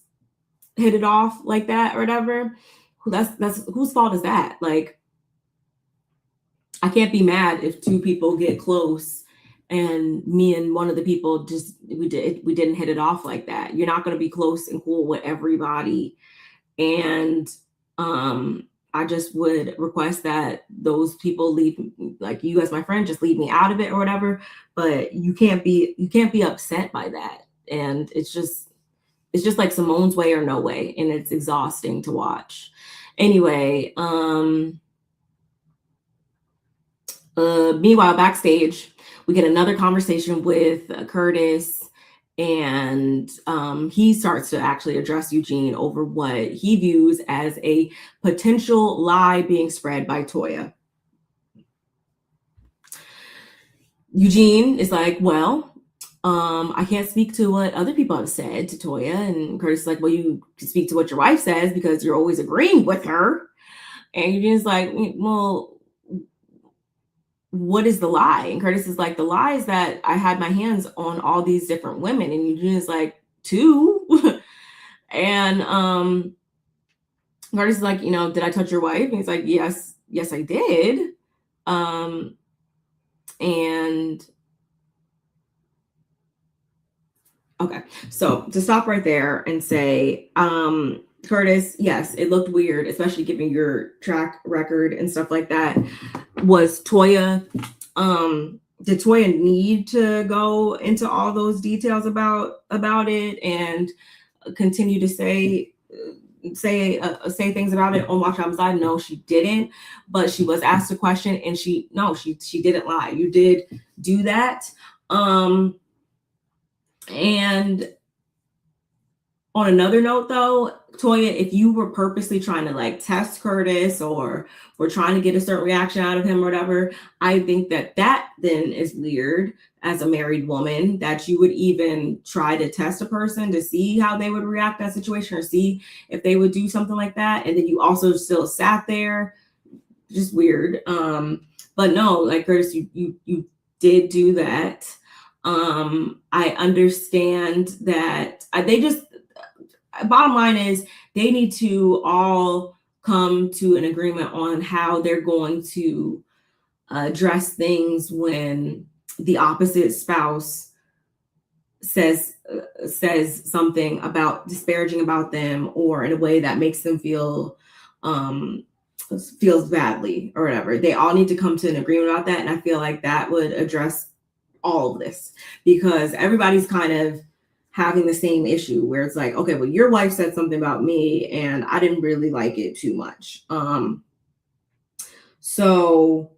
hit it off like that or whatever. That's whose fault is that? Like, I can't be mad if 2 people get close and me and one of the people just we didn't hit it off like that. You're not going to be close and cool with everybody. And I just would request that those people leave, like, you as my friend, just leave me out of it or whatever. But you can't be upset by that. And it's just like Simone's way or no way, and it's exhausting to watch. Anyway, meanwhile, backstage, we get another conversation with Curtis, and he starts to actually address Eugene over what he views as a potential lie being spread by Toya. Eugene is like, well, I can't speak to what other people have said to Toya. And Curtis is like, well, you can speak to what your wife says because you're always agreeing with her. And Eugene's like, well, what is the lie? And Curtis is like, the lie is that I had my hands on all these different women. And Eugene is like, 2? And Curtis is like, did I touch your wife? And he's like, yes, I did. And okay, so to stop right there and say, Curtis, yes, it looked weird, especially given your track record and stuff like that. Was Toya, did Toya need to go into all those details about it and continue to say things about it on Watch Out Side? No, she didn't. But she was asked a question, and she didn't lie. You did do that. And on another note, though, Toya, if you were purposely trying to like test Curtis or were trying to get a certain reaction out of him or whatever, I think that then is weird as a married woman, that you would even try to test a person to see how they would react to that situation or see if they would do something like that. And then you also still sat there. Just weird. But no, like Curtis, you did do that. I understand that bottom line is they need to all come to an agreement on how they're going to address things when the opposite spouse says something about disparaging about them or in a way that makes them feels badly or whatever. They all need to come to an agreement about that. And I feel like that would address all of this, because everybody's kind of having the same issue where it's like, okay, well, your wife said something about me and I didn't really like it too much. So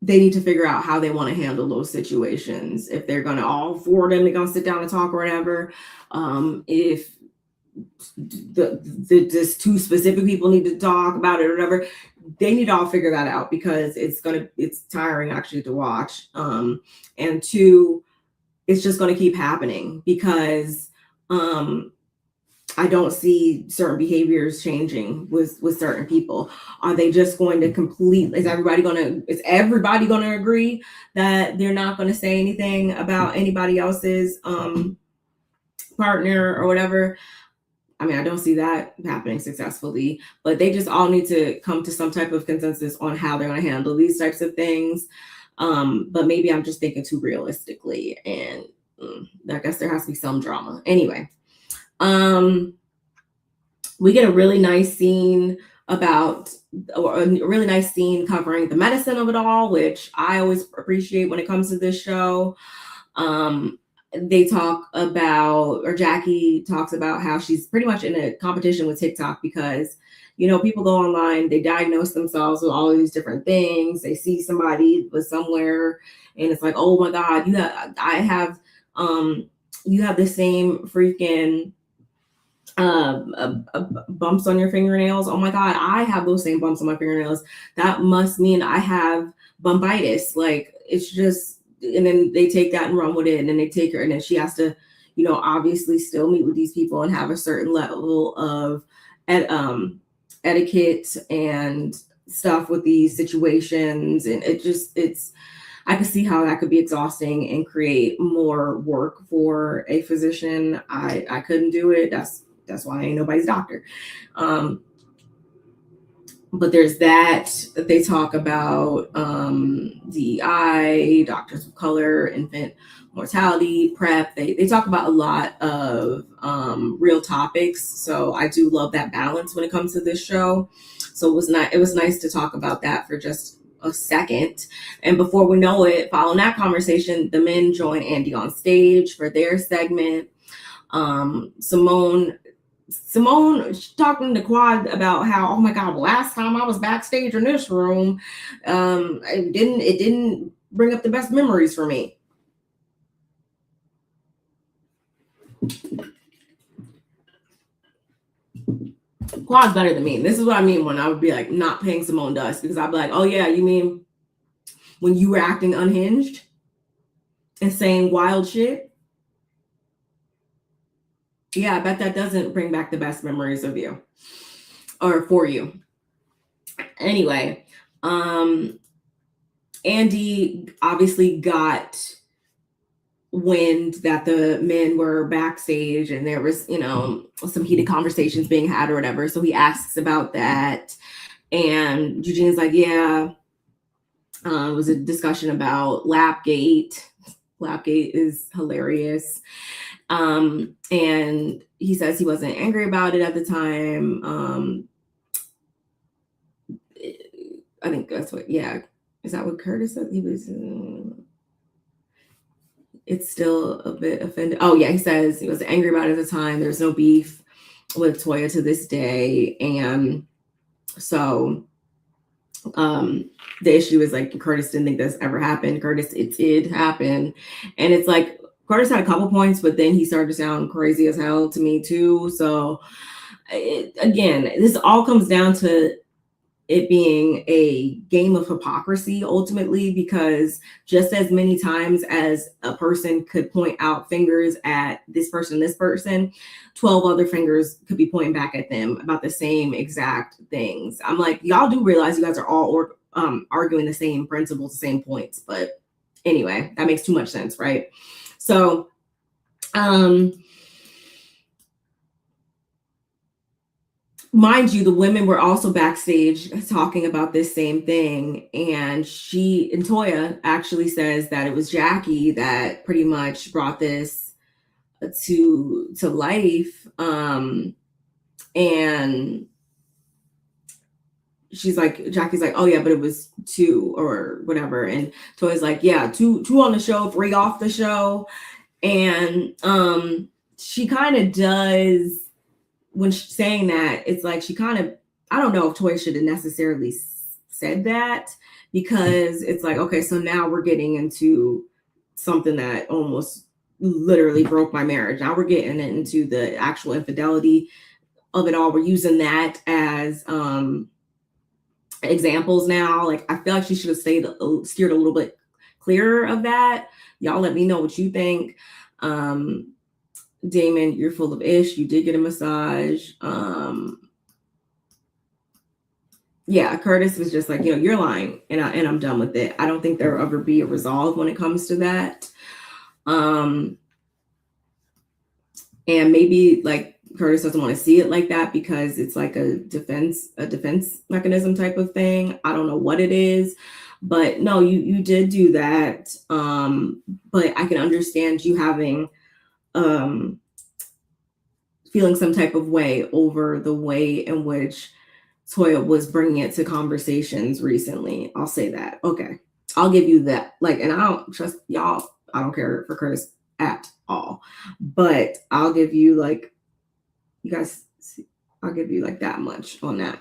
they need to figure out how they want to handle those situations. If they're going to, all four of them, they're going to sit down and talk or whatever. If just two specific people need to talk about it or whatever, they need to all figure that out, because it's tiring actually to watch. And two, it's just going to keep happening because I don't see certain behaviors changing with certain people. Are they just going to is everybody going to agree that they're not going to say anything about anybody else's partner or whatever? I mean, I don't see that happening successfully, but they just all need to come to some type of consensus on how they're going to handle these types of things. But maybe I'm just thinking too realistically, and I guess there has to be some drama. Anyway, we get a really nice scene covering the medicine of it all, which I always appreciate when it comes to this show. They talk about, or Jackie talks about, how she's pretty much in a competition with TikTok because, people go online, they diagnose themselves with all of these different things. They see somebody with somewhere and it's like, oh my God, you have the same freaking bumps on your fingernails. Oh my God, I have those same bumps on my fingernails. That must mean I have bumbitis. Like, it's just, and then they take that and run with it, and then they take her, and then she has to, obviously still meet with these people and have a certain level of etiquette and stuff with these situations. And I could see how that could be exhausting and create more work for a physician. I couldn't do it. That's why I ain't nobody's doctor. But there's that. They talk about DEI, doctors of color, infant mortality, PrEP. They talk about a lot of real topics. So I do love that balance when it comes to this show. So it was nice to talk about that for just a second. And before we know it, following that conversation, the men join Andy on stage for their segment. Simone talking to Quad about how, oh my God, last time I was backstage in this room, it didn't bring up the best memories for me. Quad's better than me. This is what I mean when I would be like not paying Simone dust, because I'd be like, oh yeah, you mean when you were acting unhinged and saying wild shit? Yeah, I bet that doesn't bring back the best memories of you or for you. Anyway, Andy obviously got wind that the men were backstage and there was, some heated conversations being had or whatever. So he asks about that. And Eugene's like, yeah, it was a discussion about Lapgate. Clapgate is hilarious. And he says he wasn't angry about it at the time. I think that's what, yeah. Is that what Curtis said? He was, it's still a bit offended. Oh yeah, he says he was angry about it at the time. There's no beef with Toya to this day. And so the issue is like Curtis didn't think this ever happened. Curtis, it did happen. And it's like Curtis had a couple points, but then he started to sound crazy as hell to me too. So again, this all comes down to it being a game of hypocrisy ultimately, because just as many times as a person could point out fingers at this person, 12 other fingers could be pointing back at them about the same exact things. I'm like, y'all do realize you guys are all arguing the same principles, the same points. But anyway, that makes too much sense, right? So, mind you, the women were also backstage talking about this same thing. And Toya actually says that it was Jackie that pretty much brought this to life. And Jackie's like, oh yeah, but it was 2 or whatever. And Toya's like, yeah, 2 on the show, 3 off the show. And she kind of does, when she's saying that, it's like she kind of, I don't know if Toya should have necessarily said that, because it's like, okay, so now we're getting into something that almost literally broke my marriage. Now we're getting into the actual infidelity of it all. We're using that as examples now. Like, I feel like she should have steered a little bit clearer of that. Y'all let me know what you think. Damon, you're full of ish. You did get a massage. Yeah, Curtis was just like, you're lying, and I'm done with it. I don't think there will ever be a resolve when it comes to that. And maybe like Curtis doesn't want to see it like that because it's like a defense mechanism type of thing. I don't know what it is, but no, you did do that. But I can understand you having feeling some type of way over the way in which Toya was bringing it to conversations recently. I'll say that. Okay. I'll give you that. Like, and I don't trust y'all. I don't care for Curtis at all, but I'll give you like, you guys, I'll give you like that much on that.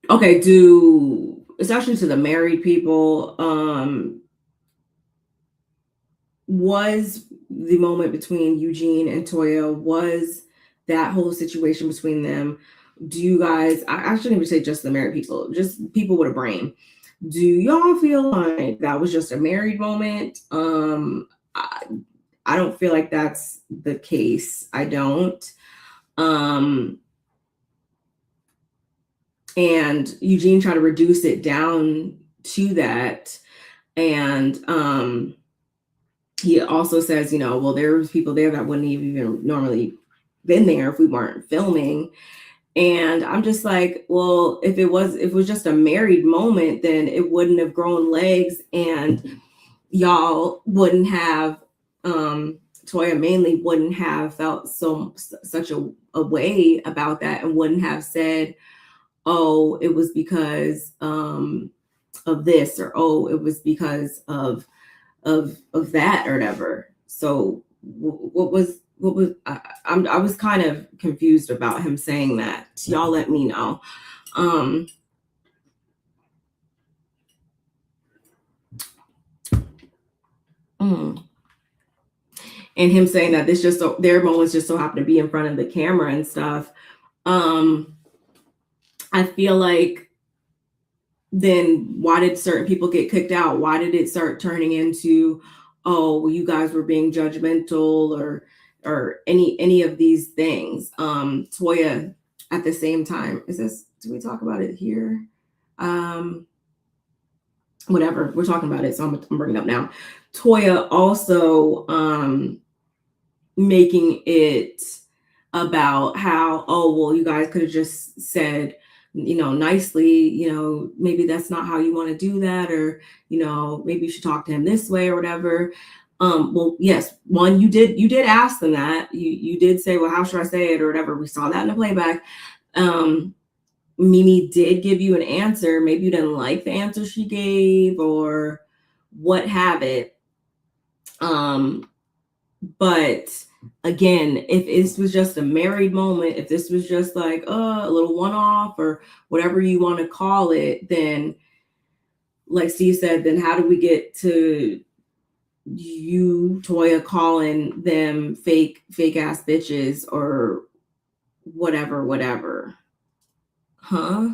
Okay. Especially to the married people, was the moment between Eugene and Toya, was that whole situation between them, do you guys, I shouldn't even say just the married people, just people with a brain, do y'all feel like that was just a married moment? I don't feel like that's the case. I don't. And Eugene tried to reduce it down to that. And he also says, well, there was people there that wouldn't even normally been there if we weren't filming. And I'm just like, well, if it was just a married moment, then it wouldn't have grown legs, and y'all wouldn't have, Toya mainly wouldn't have felt such a way about that, and wouldn't have said, oh, it was because of this, or oh, it was because of that, or whatever. So what was I was kind of confused about him saying that. Y'all let me know. And him saying that this just their moments just so happen to be in front of the camera and stuff. I feel like, then why did certain people get kicked out? Why did it start turning into, oh, well, you guys were being judgmental, or any of these things? Toya, at the same time, do we talk about it here? Whatever, we're talking about it, so I'm bringing it up now. Toya also making it about how, oh, well, you guys could have just said nicely, maybe that's not how you want to do that, or, maybe you should talk to him this way or whatever. Well, yes, one, you did ask them that. You did say, well, how should I say it or whatever. We saw that in the playback. Mimi did give you an answer. Maybe you didn't like the answer she gave or what have it. But again, if this was just a married moment, if this was just like a little one-off or whatever you want to call it, then like Steve said, then how do we get to you, Toya, calling them fake ass bitches or whatever? Huh?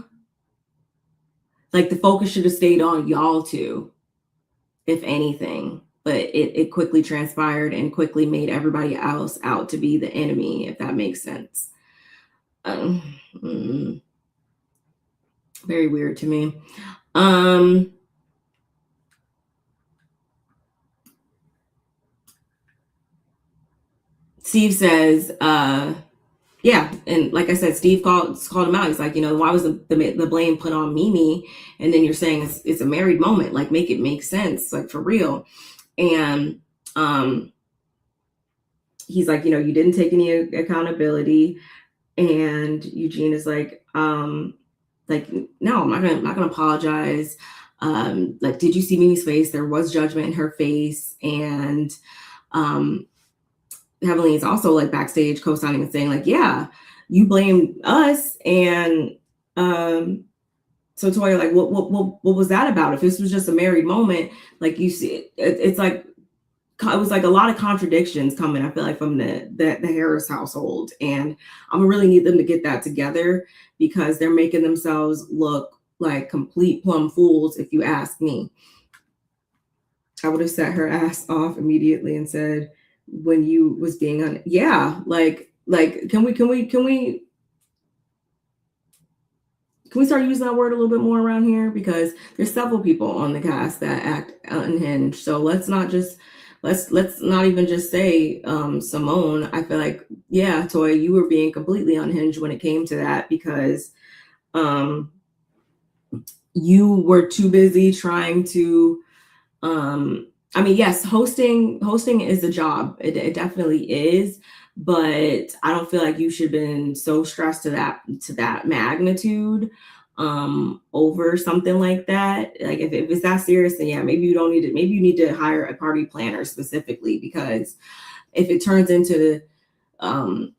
Like the focus should have stayed on y'all two, if anything. But it quickly transpired and quickly made everybody else out to be the enemy, if that makes sense. Very weird to me. Steve says, yeah, and like I said, Steve called him out. He's like, why was the blame put on Mimi? And then you're saying it's a married moment. Like, make it make sense, like for real. And he's like, you didn't take any accountability. And Eugene is like, no, I'm not gonna apologize. Like, did you see Mimi's face? There was judgment in her face. And Heavenly is also like backstage co-signing and saying like, yeah, you blamed us. And so Toya, like, what was that about? If this was just a married moment, like you see, it's like, it was like a lot of contradictions coming, I feel like, from the Harris household. And I'm gonna really need them to get that together because they're making themselves look like complete plum fools, if you ask me. I would have set her ass off immediately and said, when you was being on, yeah, like can we start using that word a little bit more around here? Because there's several people on the cast that act unhinged. So let's not even just say Simone. I feel like, yeah, Toya, you were being completely unhinged when it came to that, because you were too busy trying to yes, hosting is a job. It definitely is, but I don't feel like you should have been so stressed to that magnitude over something like that. Like if it's that serious, then yeah, maybe you need to hire a party planner specifically, because if it turns into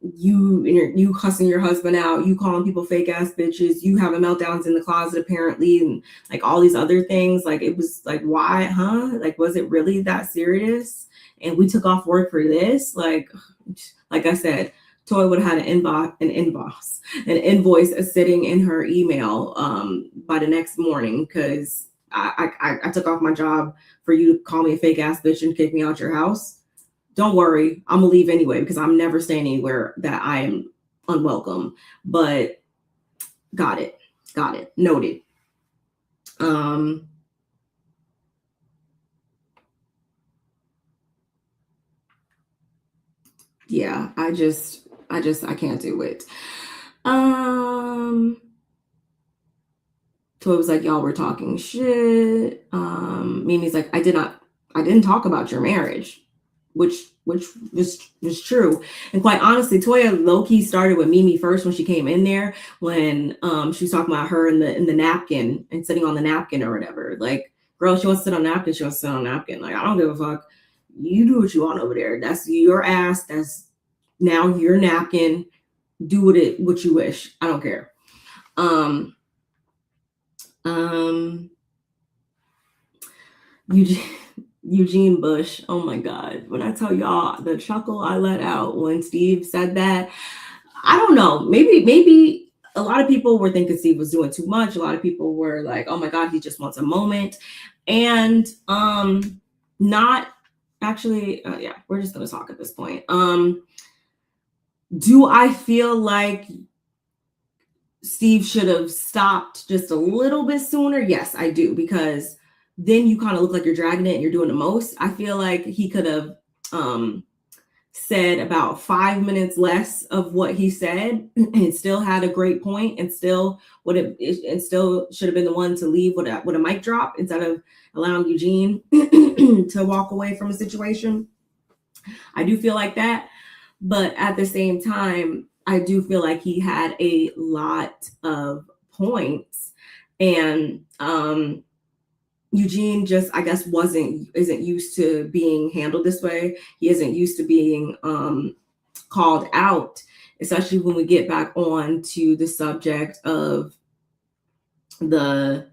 you cussing your husband out, you calling people fake ass bitches, you having meltdowns in the closet apparently, and like all these other things, like it was like, why, huh? Like, was it really that serious? And we took off work for this? Like I said, Toy would have had an invoice sitting in her email by the next morning, because I took off my job for you to call me a fake ass bitch and kick me out your house. Don't worry, I'm gonna leave anyway, because I'm never staying anywhere that I am unwelcome. But got it. Noted. Yeah, I can't do it. Toy was like, y'all were talking shit. Mimi's like, I didn't talk about your marriage, which was true. And quite honestly, Toya low-key started with Mimi first when she came in there, when she was talking about her in the napkin and sitting on the napkin or whatever. Like, girl, she wants to sit on napkin, she wants to sit on napkin. Like, I don't give a fuck. You do what you want over there. That's your ass. That's now your napkin. Do what you wish. I don't care. Eugene Bush, oh my God. When I tell y'all the chuckle I let out when Steve said that, I don't know. Maybe a lot of people were thinking Steve was doing too much. A lot of people were like, oh my God, he just wants a moment. And not actually, yeah, we're just gonna talk at this point. Do I feel like Steve should have stopped just a little bit sooner? Yes, I do, because then you kind of look like you're dragging it and you're doing the most. I feel like he could have said about 5 minutes less of what he said and still had a great point and still still should have been the one to leave with a mic drop instead of allowing Eugene to walk away from a situation. I do feel like that. But at the same time, I do feel like he had a lot of points. And Eugene just, I guess, isn't used to being handled this way. He isn't used to being called out, especially when we get back on to the subject of the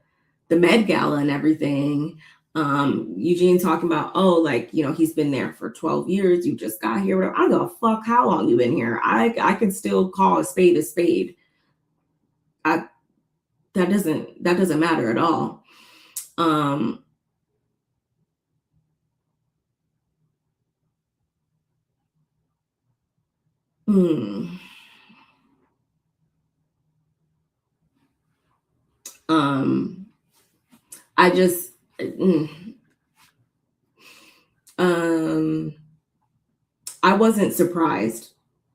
Med Gala and everything. Eugene talking about, oh, like, you know, he's been there for 12 years. You just got here. Whatever. I don't give a fuck how long you've been here. I can still call a spade a spade. That doesn't matter at all. I just, I wasn't surprised.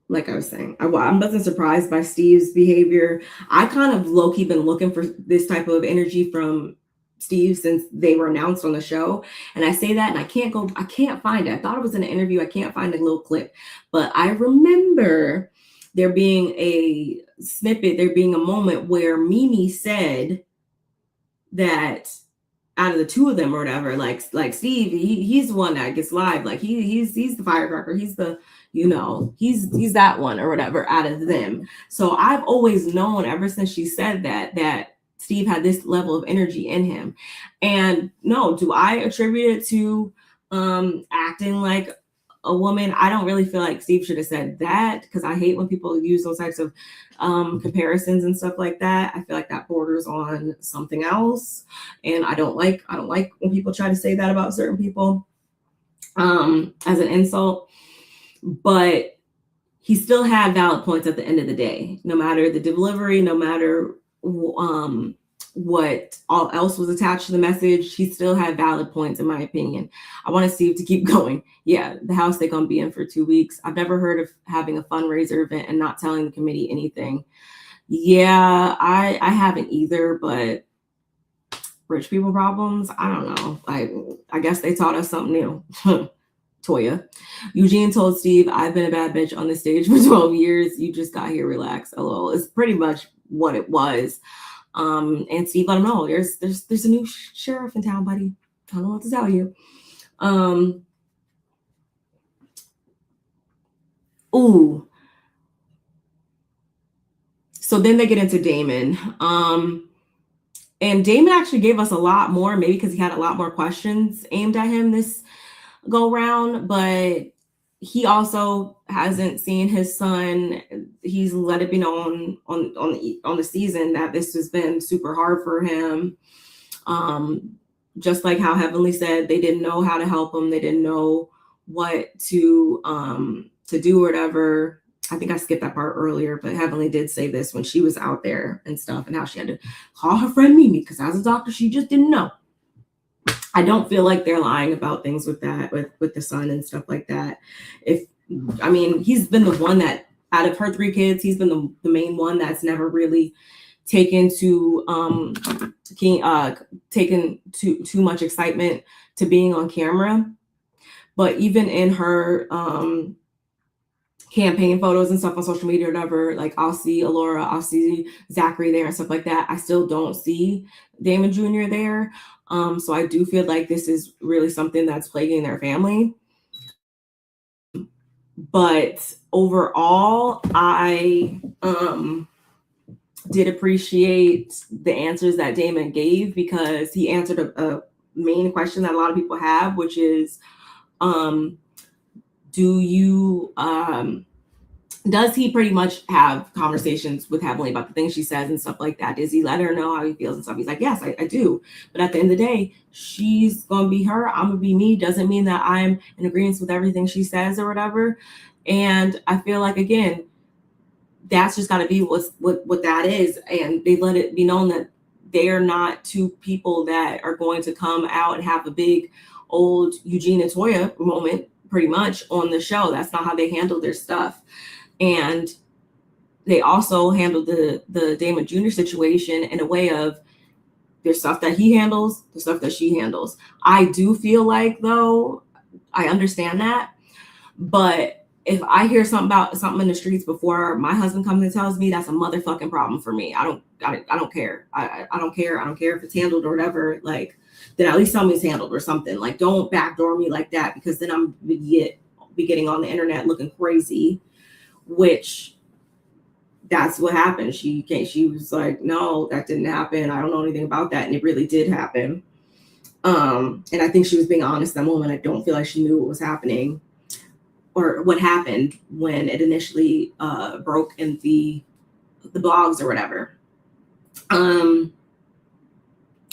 Like I was saying, I wasn't surprised by Steve's behavior. I kind of low-key been looking for this type of energy from Steve since they were announced on the show. And I say that and I can't find it. I thought it was in an interview. I can't find a little clip, but I remember there being a snippet, there being a moment where Mimi said that out of the two of them or whatever, like Steve, he's the one that gets live. Like he's the firecracker. He's the, you know, he's that one or whatever out of them. So I've always known ever since she said that Steve had this level of energy in him. And no, do I attribute it to acting like a woman? I don't really feel like Steve should have said that, because I hate when people use those types of comparisons and stuff like that. I feel like that borders on something else, and I don't like when people try to say that about certain people as an insult. But he still had valid points at the end of the day, no matter the delivery, no matter what all else was attached to the message. He still had valid points, in my opinion. I want Steve to keep going. Yeah, the house they're gonna be in for 2 weeks. I've never heard of having a fundraiser event and not telling the committee anything. Yeah, I haven't either, but rich people problems, I don't know. I guess they taught us something new. Toya. Eugene told Steve, I've been a bad bitch on the stage for 12 years. You just got here, relax. LOL. It's pretty much what it was. And Steve let him know there's a new sheriff in town, buddy. I don't know what to tell you. Ooh. So then they get into Damon. And Damon actually gave us a lot more, maybe because he had a lot more questions aimed at him this go round, but he also hasn't seen his son. He's let it be known on the season that this has been super hard for him. Just like how Heavenly said, they didn't know how to help him. They didn't know what to do or whatever. I think I skipped that part earlier, but Heavenly did say this when she was out there and stuff, and how she had to call her friend Mimi because as a doctor, she just didn't know. I don't feel like they're lying about things with that, with the son and stuff like that. He's been the one that, out of her 3 kids, he's been the main one that's never really taken too much excitement to being on camera. But even in her campaign photos and stuff on social media or whatever, like I'll see Alora, I'll see Zachary there and stuff like that. I still don't see Damon Jr. there. So I do feel like this is really something that's plaguing their family. But overall, I did appreciate the answers that Damon gave, because he answered a main question that a lot of people have, which is, does he pretty much have conversations with Heavenly about the things she says and stuff like that? Does he let her know how he feels and stuff? He's like, yes, I do. But at the end of the day, she's going to be her. I'm going to be me. Doesn't mean that I'm in agreement with everything she says or whatever. And I feel like, again, that's just got to be what that is. And they let it be known that they are not 2 people that are going to come out and have a big old Eugene and Toya moment pretty much on the show. That's not how they handle their stuff. And they also handled the Damon Jr. situation in a way of there's stuff that he handles, the stuff that she handles. I do feel like, though, I understand that, but if I hear something in the streets before my husband comes and tells me, that's a motherfucking problem for me. I don't care. I don't care. I don't care if it's handled or whatever. Like, then at least tell me it's handled or something. Like, don't backdoor me like that, because then I'm be getting on the internet looking crazy, which that's what happened. She was like, no, that didn't happen. I don't know anything about that. And it really did happen. And I think she was being honest that moment. I don't feel like she knew what was happening or what happened when it initially broke in the blogs or whatever.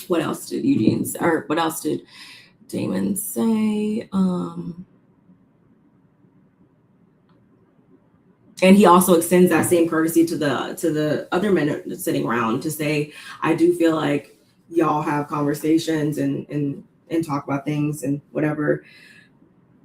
What else did what else did Damon say? And he also extends that same courtesy to the other men sitting around to say, I do feel like y'all have conversations and talk about things and whatever.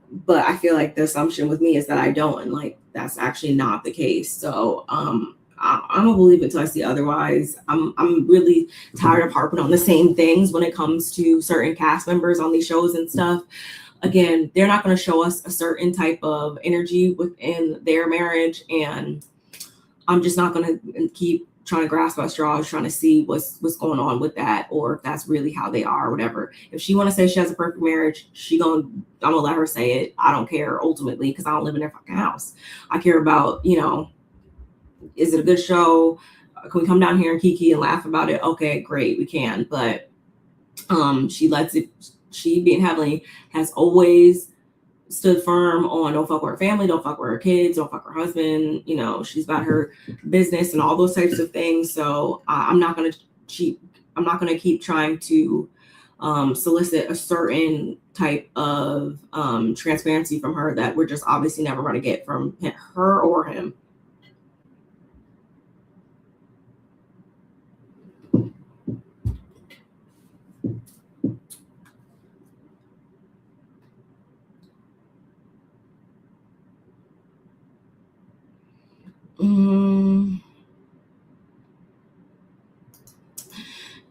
But I feel like the assumption with me is that I don't, and like that's actually not the case. So I'm gonna believe it until I see otherwise. I'm really tired of harping on the same things when it comes to certain cast members on these shows and stuff. Again, they're not going to show us a certain type of energy within their marriage, and I'm just not going to keep trying to grasp at straws, trying to see what's going on with that, or if that's really how they are or whatever. If she want to say she has a perfect marriage, I'm gonna let her say it. I don't care ultimately, because I don't live in their fucking house. I care about, is it a good show? Can we come down here and kiki and laugh about it? Okay, great, we can. But she being Heavenly has always stood firm on don't fuck with her family, don't fuck with her kids, don't fuck with her husband. She's about her business and all those types of things. So I'm not going to cheat. I'm not going to keep trying to solicit a certain type of transparency from her that we're just obviously never going to get from her or him.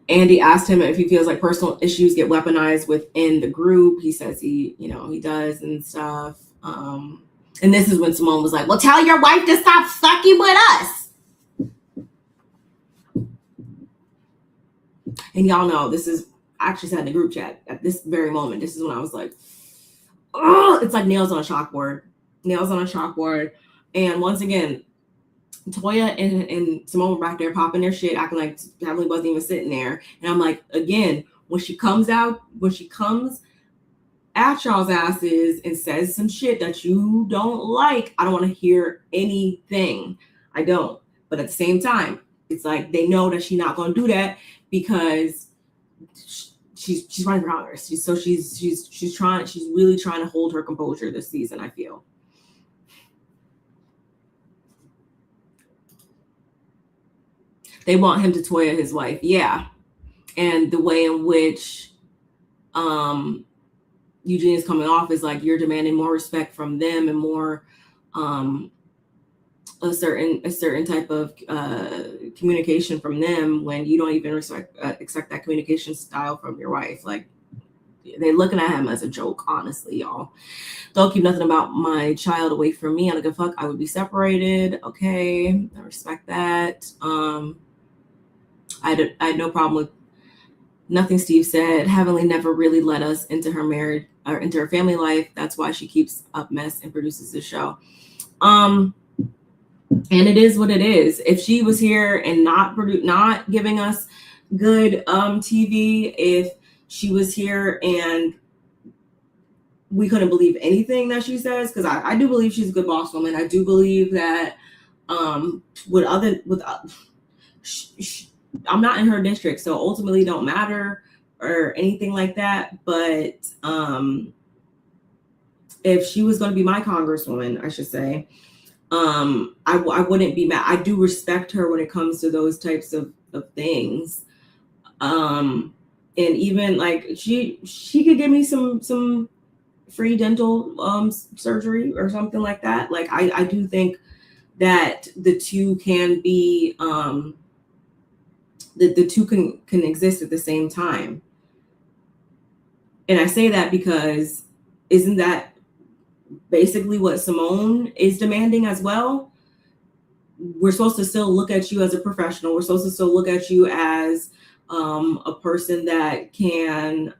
Andy asked him if he feels like personal issues get weaponized within the group. He says he does and stuff. And this is when Simone was like, well, tell your wife to stop fucking with us. And y'all know, this is, I actually said in the group chat at this very moment, this is when I was like, oh, it's like nails on a chalkboard. And once again, Toya and Simone were back there popping their shit, acting like Heavenly wasn't even sitting there. And I'm like, again, when she comes at y'all's asses and says some shit that you don't like, I don't want to hear anything. I don't. But at the same time, it's like they know that she's not going to do that because she's running for Congress. She's really trying to hold her composure this season, I feel. They want him to Toya his wife. Yeah. And the way in which Eugene is coming off is like you're demanding more respect from them and more a certain type of communication from them when you don't even accept that communication style from your wife. Like they're looking at him as a joke, honestly, y'all. Don't keep nothing about my child away from me. I don't give a fuck. I would be separated. Okay. I respect that. I had no problem with nothing Steve said. Heavenly never really let us into her marriage or into her family life. That's why she keeps up mess and produces this show. And it is what it is. If she was here and not giving us good TV, if she was here and we couldn't believe anything that she says, because I do believe she's a good boss woman. I do believe that I'm not in her district, so ultimately don't matter or anything like that. But if she was going to be my congresswoman, I should say, I wouldn't be mad. I do respect her when it comes to those types of things. And even like she could give me some free dental surgery or something like that. Like I do think that the two can be the two can exist at the same time. And I say that because isn't that basically what Simone is demanding as well? We're supposed to still look at you as a professional. We're supposed to still look at you as a person that can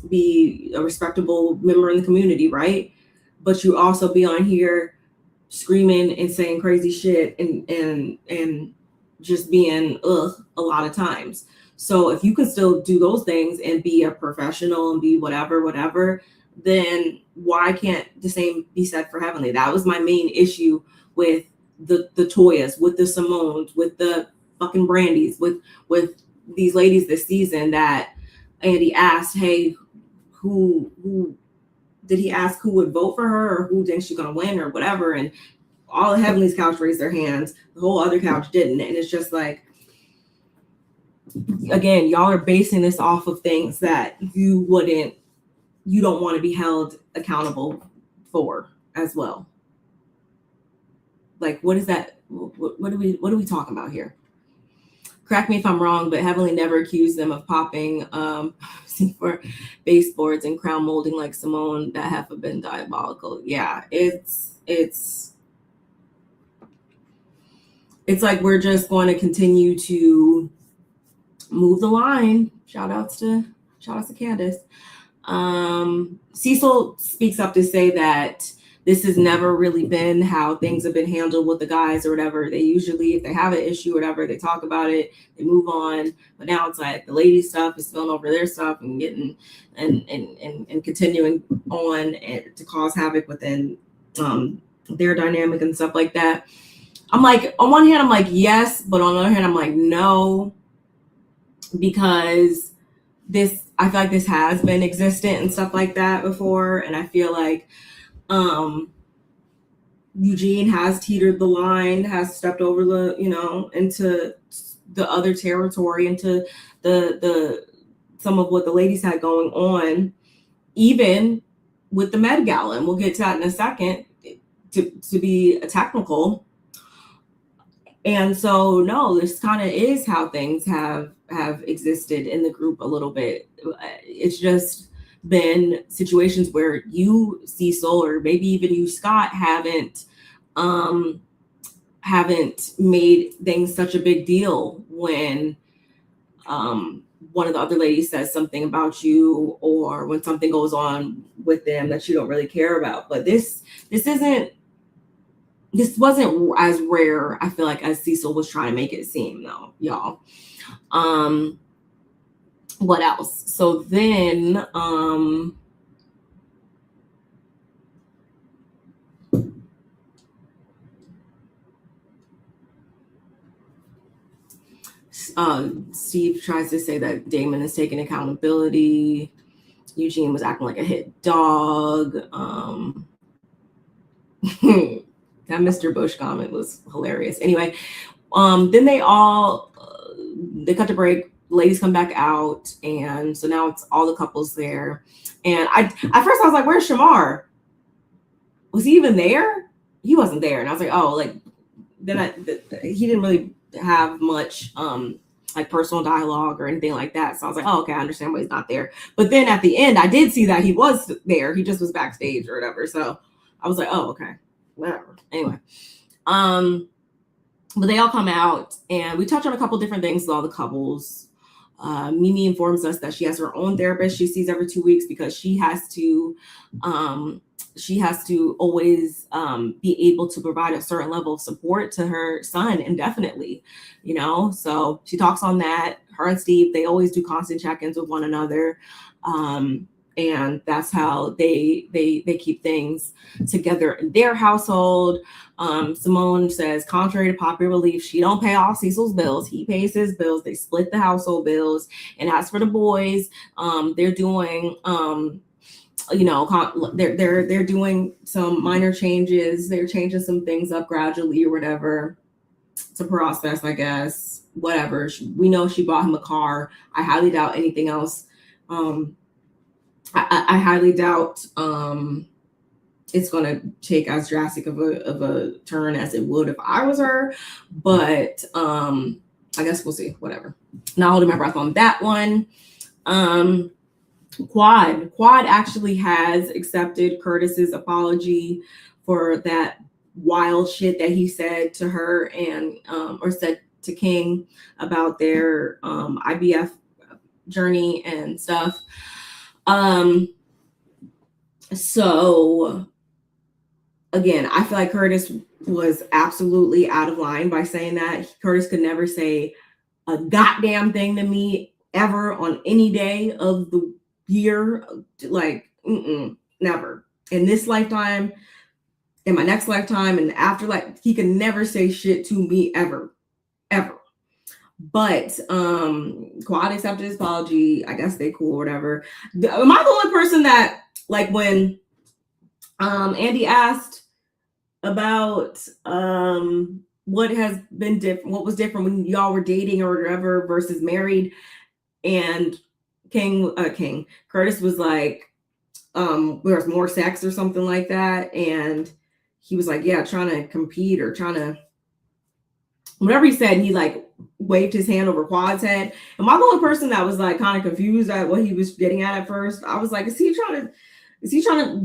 be a respectable member in the community, right? But you also be on here screaming and saying crazy shit and just being a lot of times. So if you can still do those things and be a professional and be whatever, then why can't the same be said for Heavenly? That was my main issue with the Toyas, with the Simones, with the fucking Brandis, with these ladies this season that Andy asked, hey, who did he ask who would vote for her or who thinks she's gonna win or whatever? And all of Heavenly's couch raised their hands. The whole other couch didn't. And it's just like, again, y'all are basing this off of things that you don't want to be held accountable for as well. Like, what is that? What are we talking about here? Correct me if I'm wrong, but Heavenly never accused them of popping for baseboards and crown molding like Simone. That have been diabolical. Yeah, it's like we're just going to continue to move the line. Shout outs to Candace. Cecil speaks up to say that this has never really been how things have been handled with the guys or whatever. They usually, if they have an issue or whatever, they talk about it, they move on. But now it's like the lady stuff is spilling over their stuff and getting and continuing on to cause havoc within their dynamic and stuff like that. I'm like, on one hand, I'm like, yes, but on the other hand, I'm like, no, because I feel like this has been existent and stuff like that before. And I feel like Eugene has teetered the line, has stepped over into the other territory, into the some of what the ladies had going on, even with the Med Gala. And we'll get to that in a second to be technical. And so, no, this kind of is how things have existed in the group a little bit. It's just been situations where you, Cecil, or maybe even you, Scott, haven't made things such a big deal when one of the other ladies says something about you, or when something goes on with them that you don't really care about. But this wasn't as rare, I feel like, as Cecil was trying to make it seem, though, y'all. What else? So then, Steve tries to say that Damon is taking accountability. Eugene was acting like a hit dog. That Mr. Bush comment was hilarious. Anyway, then they cut the break. Ladies come back out, and so now it's all the couples there. And at first I was like, "Where's Shamar? Was he even there?" He wasn't there, and I was like, "Oh, like." Then he didn't really have much like personal dialogue or anything like that. So I was like, "Oh, okay, I understand why he's not there." But then at the end, I did see that he was there. He just was backstage or whatever. So I was like, "Oh, okay, whatever." Anyway, but they all come out, and we touch on a couple different things with all the couples. Mimi informs us that she has her own therapist she sees every 2 weeks because she has to always be able to provide a certain level of support to her son indefinitely, so she talks on that. Her and Steve, they always do constant check-ins with one another, and that's how they keep things together in their household. Simone says, contrary to popular belief, she don't pay all Cecil's bills. He pays his bills. They split the household bills. And as for the boys, they're doing they're doing some minor changes. They're changing some things up gradually or whatever. It's a process, I guess. Whatever. We know she bought him a car. I highly doubt anything else I highly doubt it's going to take as drastic of a turn as it would if I was her. But I guess we'll see. Whatever. Not holding my breath on that one. Quad actually has accepted Curtis's apology for that wild shit that he said to her and or said to King about their IVF journey and stuff. So again, I feel like Curtis was absolutely out of line by saying that. Curtis could never say a goddamn thing to me ever on any day of the year. Like, never. In this lifetime, in my next lifetime, and after, like, he can never say shit to me ever. But Quad accepted his apology. I guess they cool or whatever. Am I the only person that, like, when Andy asked about what has been different, what was different when y'all were dating or whatever versus married, and Curtis was like, there's more sex or something like that, and he was like, yeah, trying to compete or trying to whatever he said. He like waved his hand over Quad's head. Am I the only person that was like kind of confused at what he was getting at first? I was like, is he trying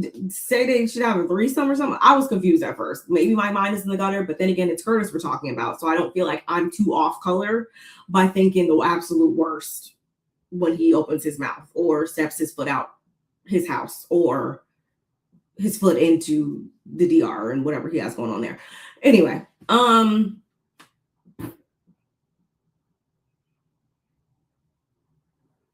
to say they should have a threesome or something? I was confused at first. Maybe my mind is in the gutter, but then again, it's Curtis we're talking about. So I don't feel like I'm too off color by thinking the absolute worst when he opens his mouth or steps his foot out his house or his foot into the DR and whatever he has going on there. Anyway,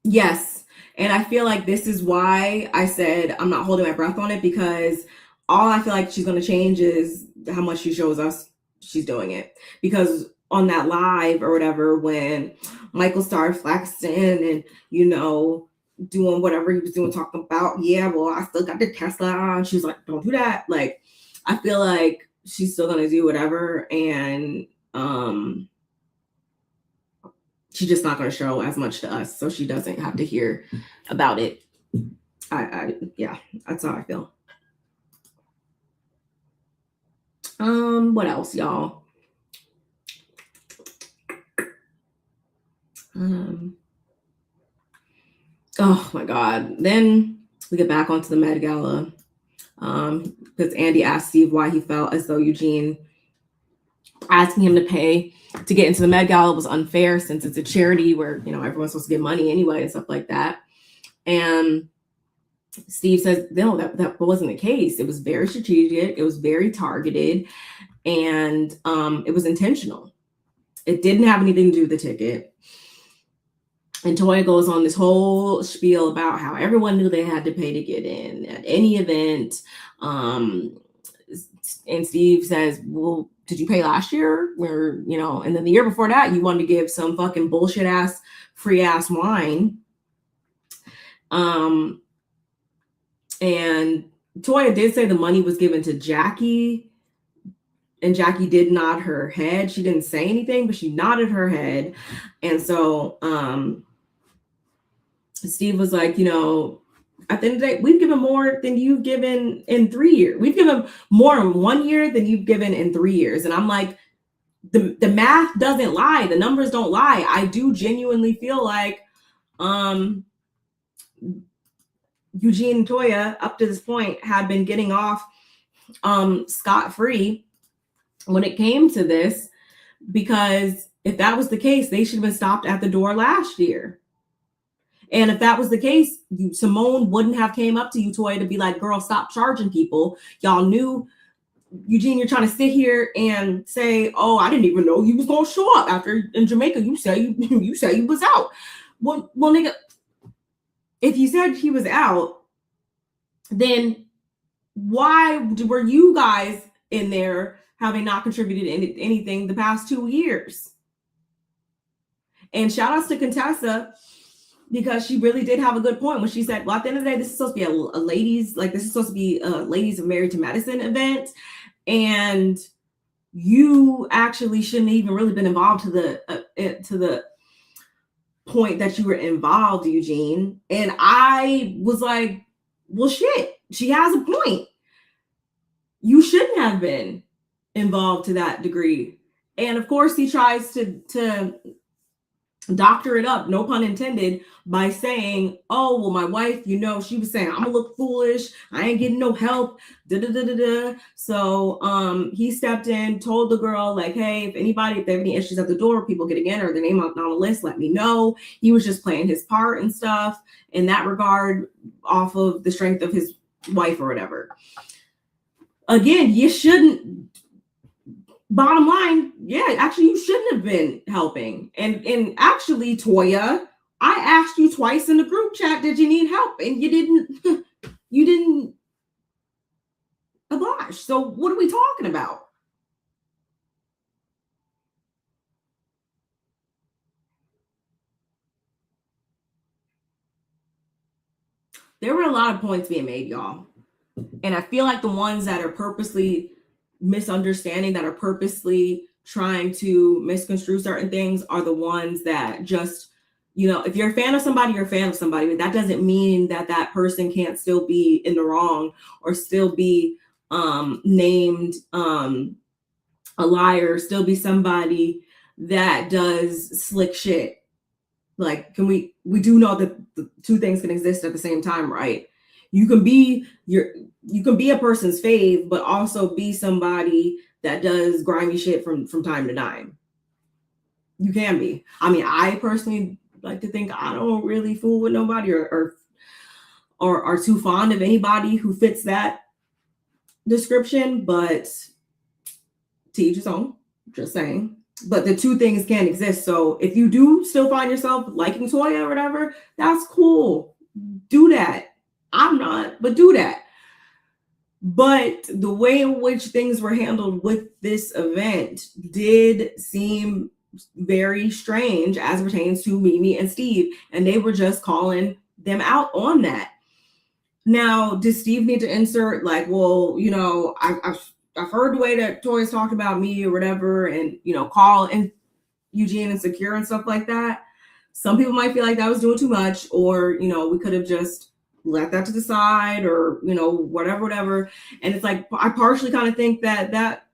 yes. And I feel like this is why I said I'm not holding my breath on it, because all I feel like she's going to change is how much she shows us she's doing it. Because on that live or whatever, when Michael started flexing and, you know, doing whatever he was doing, talking about, yeah, well, I still got the Tesla on. She was like, don't do that. Like, I feel like she's still going to do whatever. And, she's just not going to show as much to us, so she doesn't have to hear about it. Yeah, that's how I feel. What else, y'all? Oh my God. Then we get back onto the Med Gala. Because Andy asked Steve why he felt as though Eugene asking him to pay to get into the Med Gala was unfair, since it's a charity where, you know, everyone's supposed to get money anyway and stuff like that. And Steve says, no, that wasn't the case. It was very strategic. It was very targeted. And it was intentional. It didn't have anything to do with the ticket. And Toya goes on this whole spiel about how everyone knew they had to pay to get in at any event. And Steve says, well, did you pay last year? Where, you know, and then the year before that, you wanted to give some fucking bullshit ass, free ass wine. And Toya did say the money was given to Jackie, and Jackie did nod her head. She didn't say anything, but she nodded her head. And so Steve was like, you know, at the end of the day, we've given more than you've given in 3 years. We've given more in 1 year than you've given in 3 years. And I'm like, the math doesn't lie. The numbers don't lie. I do genuinely feel like Eugene and Toya, up to this point, had been getting off scot-free when it came to this, because if that was the case, they should have been stopped at the door last year. And if that was the case, Simone wouldn't have came up to you, Toya, to be like, girl, stop charging people. Y'all knew, Eugene, you're trying to sit here and say, oh, I didn't even know you was going to show up after in Jamaica. You said you was out. Well, nigga, if you said he was out, then why were you guys in there having not contributed anything the past 2 years? And shout outs to Contessa, because she really did have a good point when she said, well, at the end of the day, this is supposed to be a ladies, like this is supposed to be a ladies of Married to Medicine event. And you actually shouldn't even really been involved to the point that you were involved, Eugene. And I was like, well, shit, she has a point. You shouldn't have been involved to that degree. And of course, he tries to doctor it up, no pun intended, by saying, oh, well, my wife, you know, she was saying, I'm gonna look foolish, I ain't getting no help, da-da-da-da-da. So he stepped in, told the girl, like, hey, if they have any issues at the door, people getting in or their name on the list, let me know. He was just playing his part and stuff in that regard, off of the strength of his wife or whatever. Again, you shouldn't. Bottom line, yeah, actually, you shouldn't have been helping. And actually, Toya, I asked you twice in the group chat, did you need help? And you didn't oblige. So what are we talking about? There were a lot of points being made, y'all. And I feel like the ones that are purposely misunderstanding, that are purposely trying to misconstrue certain things, are the ones that just, you know, if you're a fan of somebody, you're a fan of somebody, but that doesn't mean that that person can't still be in the wrong or still be named a liar, still be somebody that does slick shit. Like, we do know that the two things can exist at the same time, right? You can be a person's fave, but also be somebody that does grimy shit from time to time. You can be. I mean, I personally like to think I don't really fool with nobody or are too fond of anybody who fits that description, but to each his own, just saying. But the two things can exist. So if you do still find yourself liking Toya or whatever, that's cool. Do that. I'm not, but do that. But the way in which things were handled with this event did seem very strange as pertains to Mimi and Steve, and they were just calling them out on that. Now, does Steve need to insert, like, well, you know, I've heard the way that Toya's talked about me or whatever, and, you know, call and Eugene insecure and stuff like that? Some people might feel like that was doing too much, or, you know, we could have just let that to the side, or, you know, whatever. And it's like, I partially kind of think that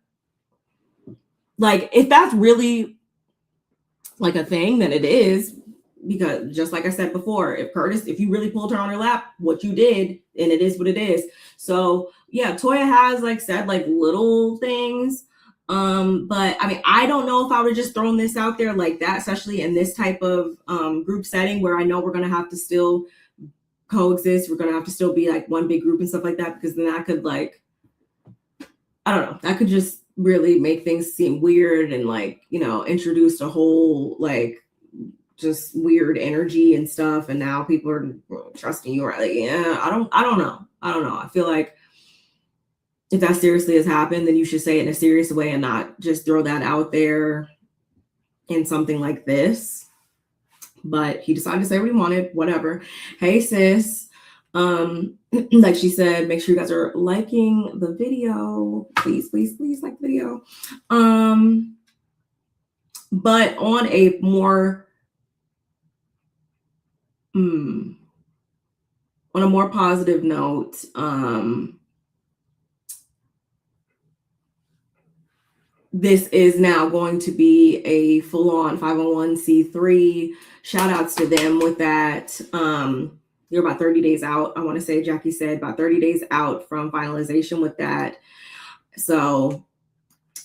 like, if that's really like a thing, then it is, because just like I said before, if you really pulled her on her lap, what you did, and it is what it is. So yeah, Toya has like said like little things, but I mean, I don't know if I would have just thrown this out there like that, especially in this type of group setting where I know we're gonna have to still coexist, we're gonna have to still be like one big group and stuff like that, because then that could, like, I don't know, that could just really make things seem weird and, like, you know, introduce a whole like just weird energy and stuff, and now people are trusting you, right? Like, yeah, I don't know. I feel like if that seriously has happened, then you should say it in a serious way and not just throw that out there in something like this. But he decided to say what he wanted, whatever. Hey, sis. Like she said, make sure you guys are liking the video. Please like the video. But on a more positive note, this is now going to be a full-on 501c3. Shout outs to them with that. You're about 30 days out. I want to say Jackie said about 30 days out from finalization with that. So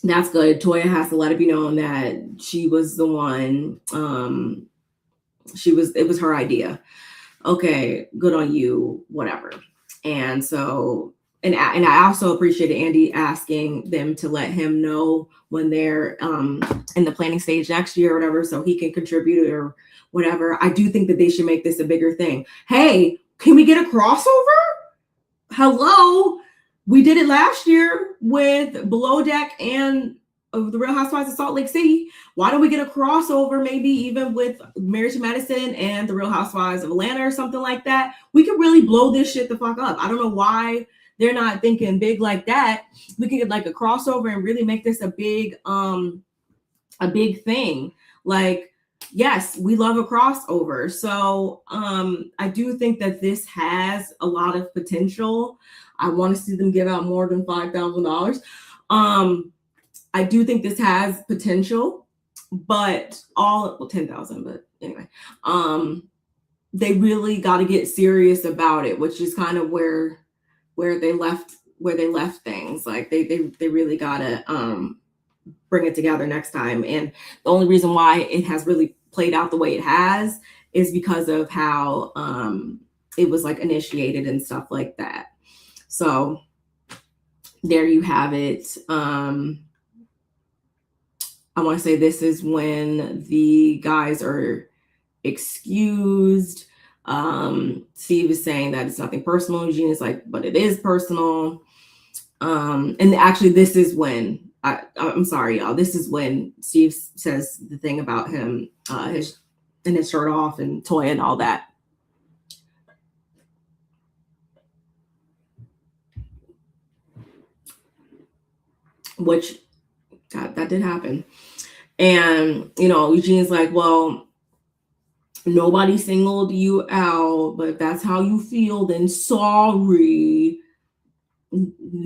that's good. Toya has to let it be known that she was the one. It was her idea. Okay, good on you, whatever. And so, and I also appreciated Andy asking them to let him know when they're in the planning stage next year or whatever, so he can contribute or whatever. I do think that they should make this a bigger thing. Hey, can we get a crossover? Hello, we did it last year with Below Deck and the Real Housewives of Salt Lake City. Why don't we get a crossover, maybe even with Married to Medicine and the Real Housewives of Atlanta or something like that? We could really blow this shit the fuck up. I don't know why they're not thinking big like that. We could get like a crossover and really make this a big thing. Like, yes, we love a crossover. So I do think that this has a lot of potential. I want to see them give out more than $5,000. I do think this has potential, but 10,000, but anyway, they really got to get serious about it, which is kind of where they left things. Like they really got to bring it together next time. And the only reason why it has really played out the way it has is because of how it was like initiated and stuff like that. So there you have it. I want to say this is when the guys are excused. Steve is saying that it's nothing personal. Eugene is like, but it is personal. And actually, this is when I'm sorry, y'all. This is when Steve says the thing about him, his shirt off and Toya and all that. Which that did happen. And, Eugene's like, well, nobody singled you out, but if that's how you feel, then sorry.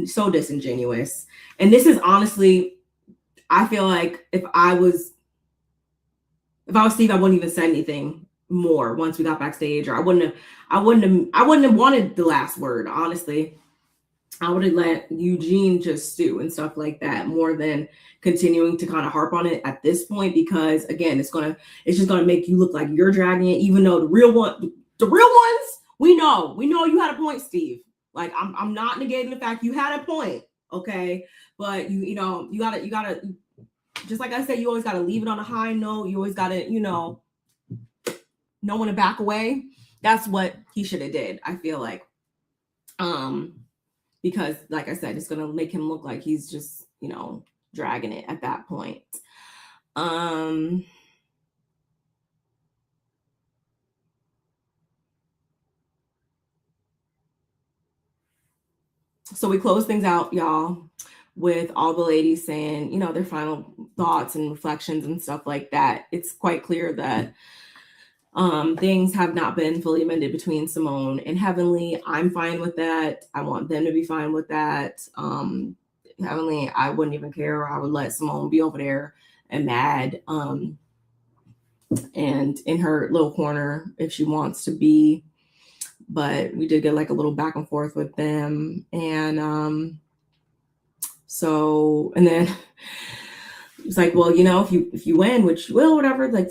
So disingenuous. And this is honestly, I feel like if I was Steve, I wouldn't even say anything more once we got backstage, or I wouldn't have wanted the last word, honestly. I would have let Eugene just stew and stuff like that more than continuing to kind of harp on it at this point, because again, it's just gonna make you look like you're dragging it, even though the real ones, we know you had a point, Steve. Like I'm not negating the fact you had a point, okay? But you gotta just like I said, you always gotta leave it on a high note. You always gotta, know when to back away. That's what he should have did, I feel like. Because like I said, it's gonna make him look like he's just, dragging it at that point. So we close things out, y'all, with all the ladies saying, their final thoughts and reflections and stuff like that. It's quite clear that things have not been fully amended between Simone and Heavenly. I'm fine with that. I want them to be fine with that. Heavenly, I wouldn't even care. I would let Simone be over there and mad and in her little corner if she wants to be. But we did get like a little back and forth with them. And so, and then it's like, well, if you win, which you will, whatever, like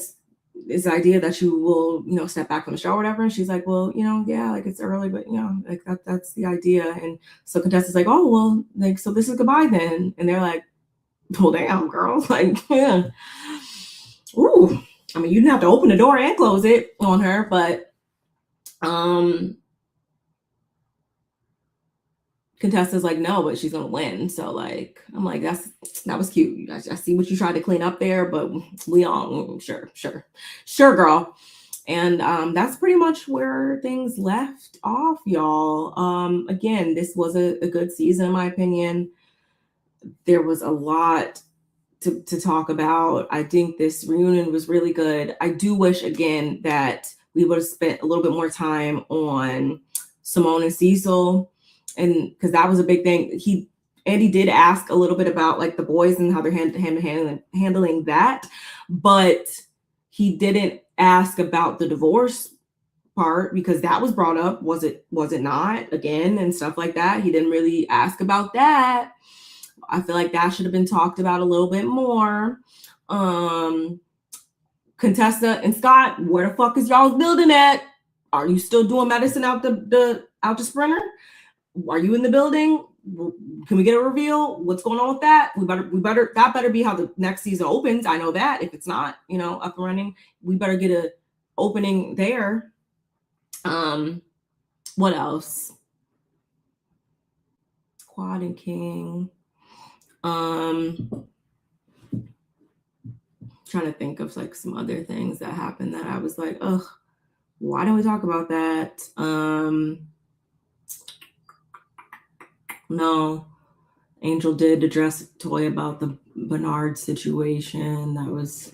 this idea that you will, step back from the show or whatever. And she's like, well, yeah, like it's early, but like that's the idea. And so Contessa's like, oh, well, like, so this is goodbye then. And they're like, well, damn, girl. Like, yeah. Ooh. I mean, you didn't have to open the door and close it on her, but Contessa's like, no, but she's gonna win. So like, I'm like, that was cute. I see what you tried to clean up there, but we all sure, girl. And that's pretty much where things left off, y'all. Again, this was a good season in my opinion. There was a lot to talk about. I think this reunion was really good. I do wish again that we would have spent a little bit more time on Simone and Cecil, and because that was a big thing. Andy did ask a little bit about like the boys and how they're handling that, but he didn't ask about the divorce part because that was brought up. Was it not, again, and stuff like that. He didn't really ask about that. I feel like that should have been talked about a little bit more. Contessa and Scott, where the fuck is y'all's building at? Are you still doing medicine out the Sprinter? Are you in the building? Can we get a reveal? What's going on with that? That better be how the next season opens. I know that if it's not, up and running, we better get a opening there. What else? Quad and King. Trying to think of like some other things that happened that I was like, ugh, why don't we talk about that? No, Angel did address Toya about the Bernard situation. That was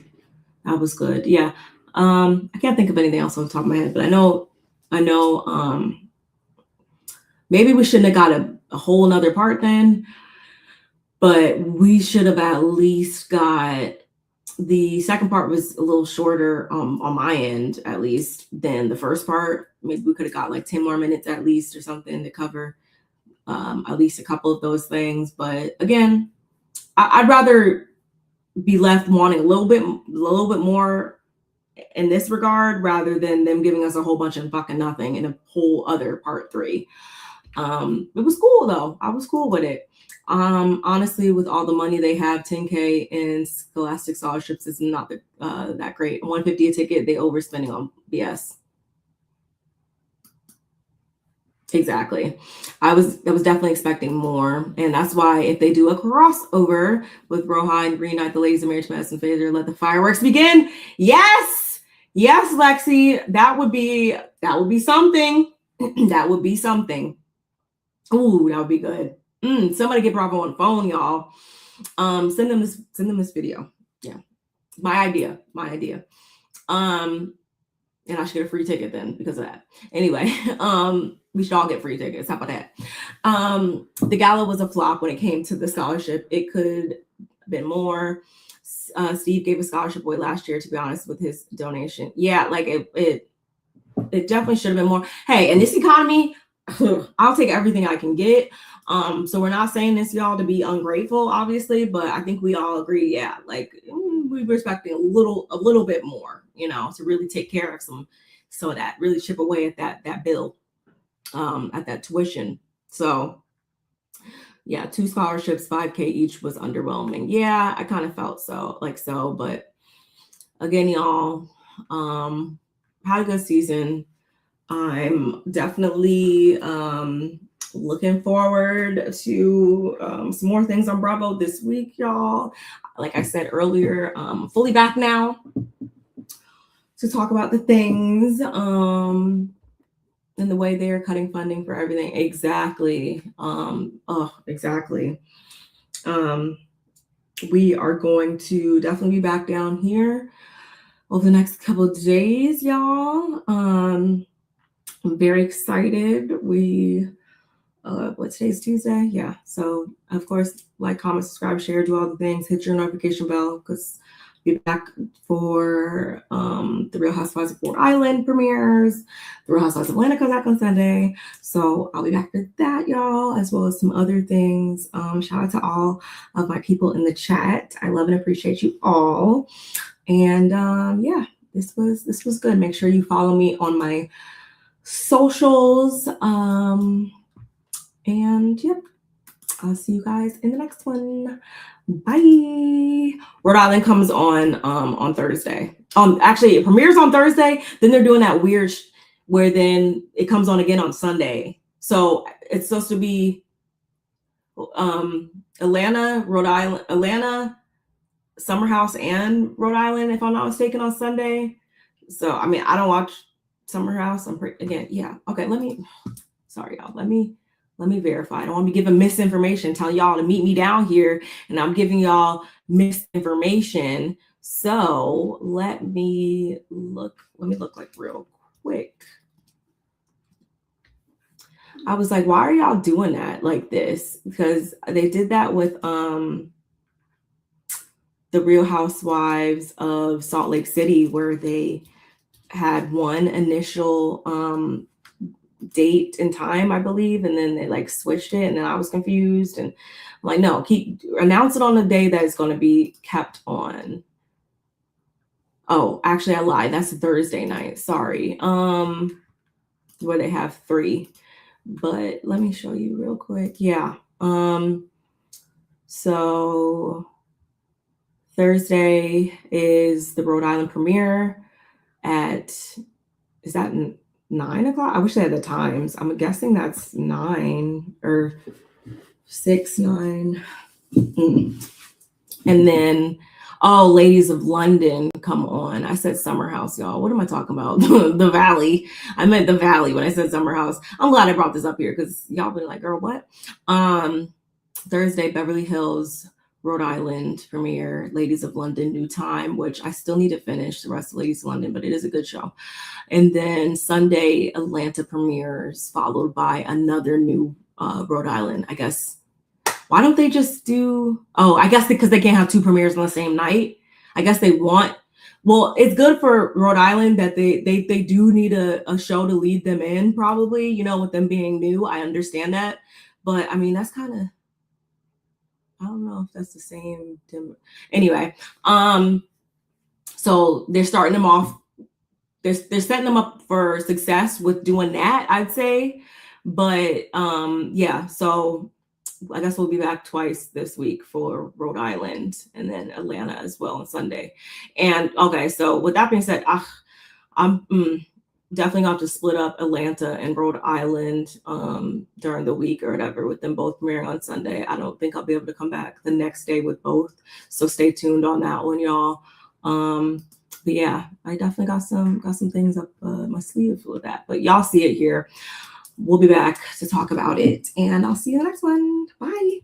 That was good. Yeah. I can't think of anything else on the top of my head, but I know, maybe we shouldn't have got a whole nother part then, but we should have at least got, the second part was a little shorter, on my end, at least, than the first part. Maybe we could have got like 10 more minutes at least or something to cover, at least a couple of those things. But again, I'd rather be left wanting a little bit more in this regard, rather than them giving us a whole bunch of fucking nothing in a whole other part 3. It was cool though. I was cool with it. Honestly, with all the money they have, 10K in scholastic scholarships is not that great. $150 a ticket, they overspending on BS. Exactly. I was definitely expecting more. And that's why if they do a crossover with Roja and reunite the ladies of Marriage Medicine Phaser, let the fireworks begin. Yes. Yes, Lexi. That would be something. That would be something. Ooh, that would be good. Somebody get Bravo on the phone, y'all. Send them this video. Yeah. My idea. And I should get a free ticket then because of that. Anyway, we should all get free tickets. How about that? The gala was a flop when it came to the scholarship. It could have been more. Steve gave a scholarship away last year, to be honest, with his donation. Yeah, like it definitely should have been more. Hey, in this economy, I'll take everything I can get. So we're not saying this, y'all, to be ungrateful, obviously, but I think we all agree, yeah, like we're respecting a little bit more, to really take care of some of that, really chip away at that bill, at that tuition. So yeah, 2 scholarships, 5K each was underwhelming. Yeah, I kind of felt so, but again, y'all, had a good season. I'm definitely looking forward to some more things on Bravo this week, y'all. Like I said earlier, fully back now to talk about the things and the way they're cutting funding for everything. Exactly. Exactly. We are going to definitely be back down here over the next couple of days, y'all. I'm very excited. What today's Tuesday? Yeah. So of course, like, comment, subscribe, share, do all the things, hit your notification bell, because we'll be back for the Real Housewives of Rhode Island premieres. The Real Housewives of Atlanta comes back on Sunday. So I'll be back for that, y'all, as well as some other things. Shout out to all of my people in the chat. I love and appreciate you all. And yeah, this was good. Make sure you follow me on my socials. And yep, I'll see you guys in the next one. Bye. Rhode Island comes on Thursday. Actually, it premieres on Thursday. Then they're doing that weird where then it comes on again on Sunday. So it's supposed to be Atlanta, Rhode Island, Atlanta, Summer House, and Rhode Island, if I'm not mistaken, on Sunday. So I mean, I don't watch Summer House. Yeah. Okay. Sorry, y'all. Let me verify. I don't want to be giving misinformation, telling y'all to meet me down here, and I'm giving y'all misinformation. So let me look like real quick. I was like, why are y'all doing that like this? Because they did that with the Real Housewives of Salt Lake City, where they had one initial date and time, I believe, and then they like switched it, and then I was confused, and I'm like, no, announce it on the day that it's going to be kept on. Oh, actually, I lied. That's a Thursday night. Sorry. Where they have 3, but let me show you real quick. Yeah. So Thursday is the Rhode Island premiere is that 9 o'clock? I wish they had the times. I'm guessing that's 9 or 6, 9. And then, Ladies of London come on. I said Summer House, y'all. What am I talking about? The Valley. I meant the Valley when I said Summer House. I'm glad I brought this up here because y'all been like, girl, what? Thursday, Beverly Hills Rhode Island premiere, Ladies of London, New Time, which I still need to finish the rest of Ladies of London, but it is a good show. And then Sunday, Atlanta premieres, followed by another new Rhode Island. I guess, why don't they just do, oh, I guess because they can't have two premieres on the same night. I guess they want, well, it's good for Rhode Island that they do need a show to lead them in, probably, you know, with them being new. I understand that. But I mean, that's kind of, I don't know if that's the same. Anyway, so they're starting them off. They're setting them up for success with doing that, I'd say. But yeah, so I guess we'll be back twice this week for Rhode Island and then Atlanta as well on Sunday. And okay, so with that being said, I'm definitely gonna have to split up Atlanta and Rhode Island during the week or whatever, with them both premiering on Sunday. I don't think I'll be able to come back the next day with both. So stay tuned on that one, y'all. But yeah, I definitely got some things up my sleeve for that. But y'all see it here. We'll be back to talk about it, and I'll see you in the next one. Bye.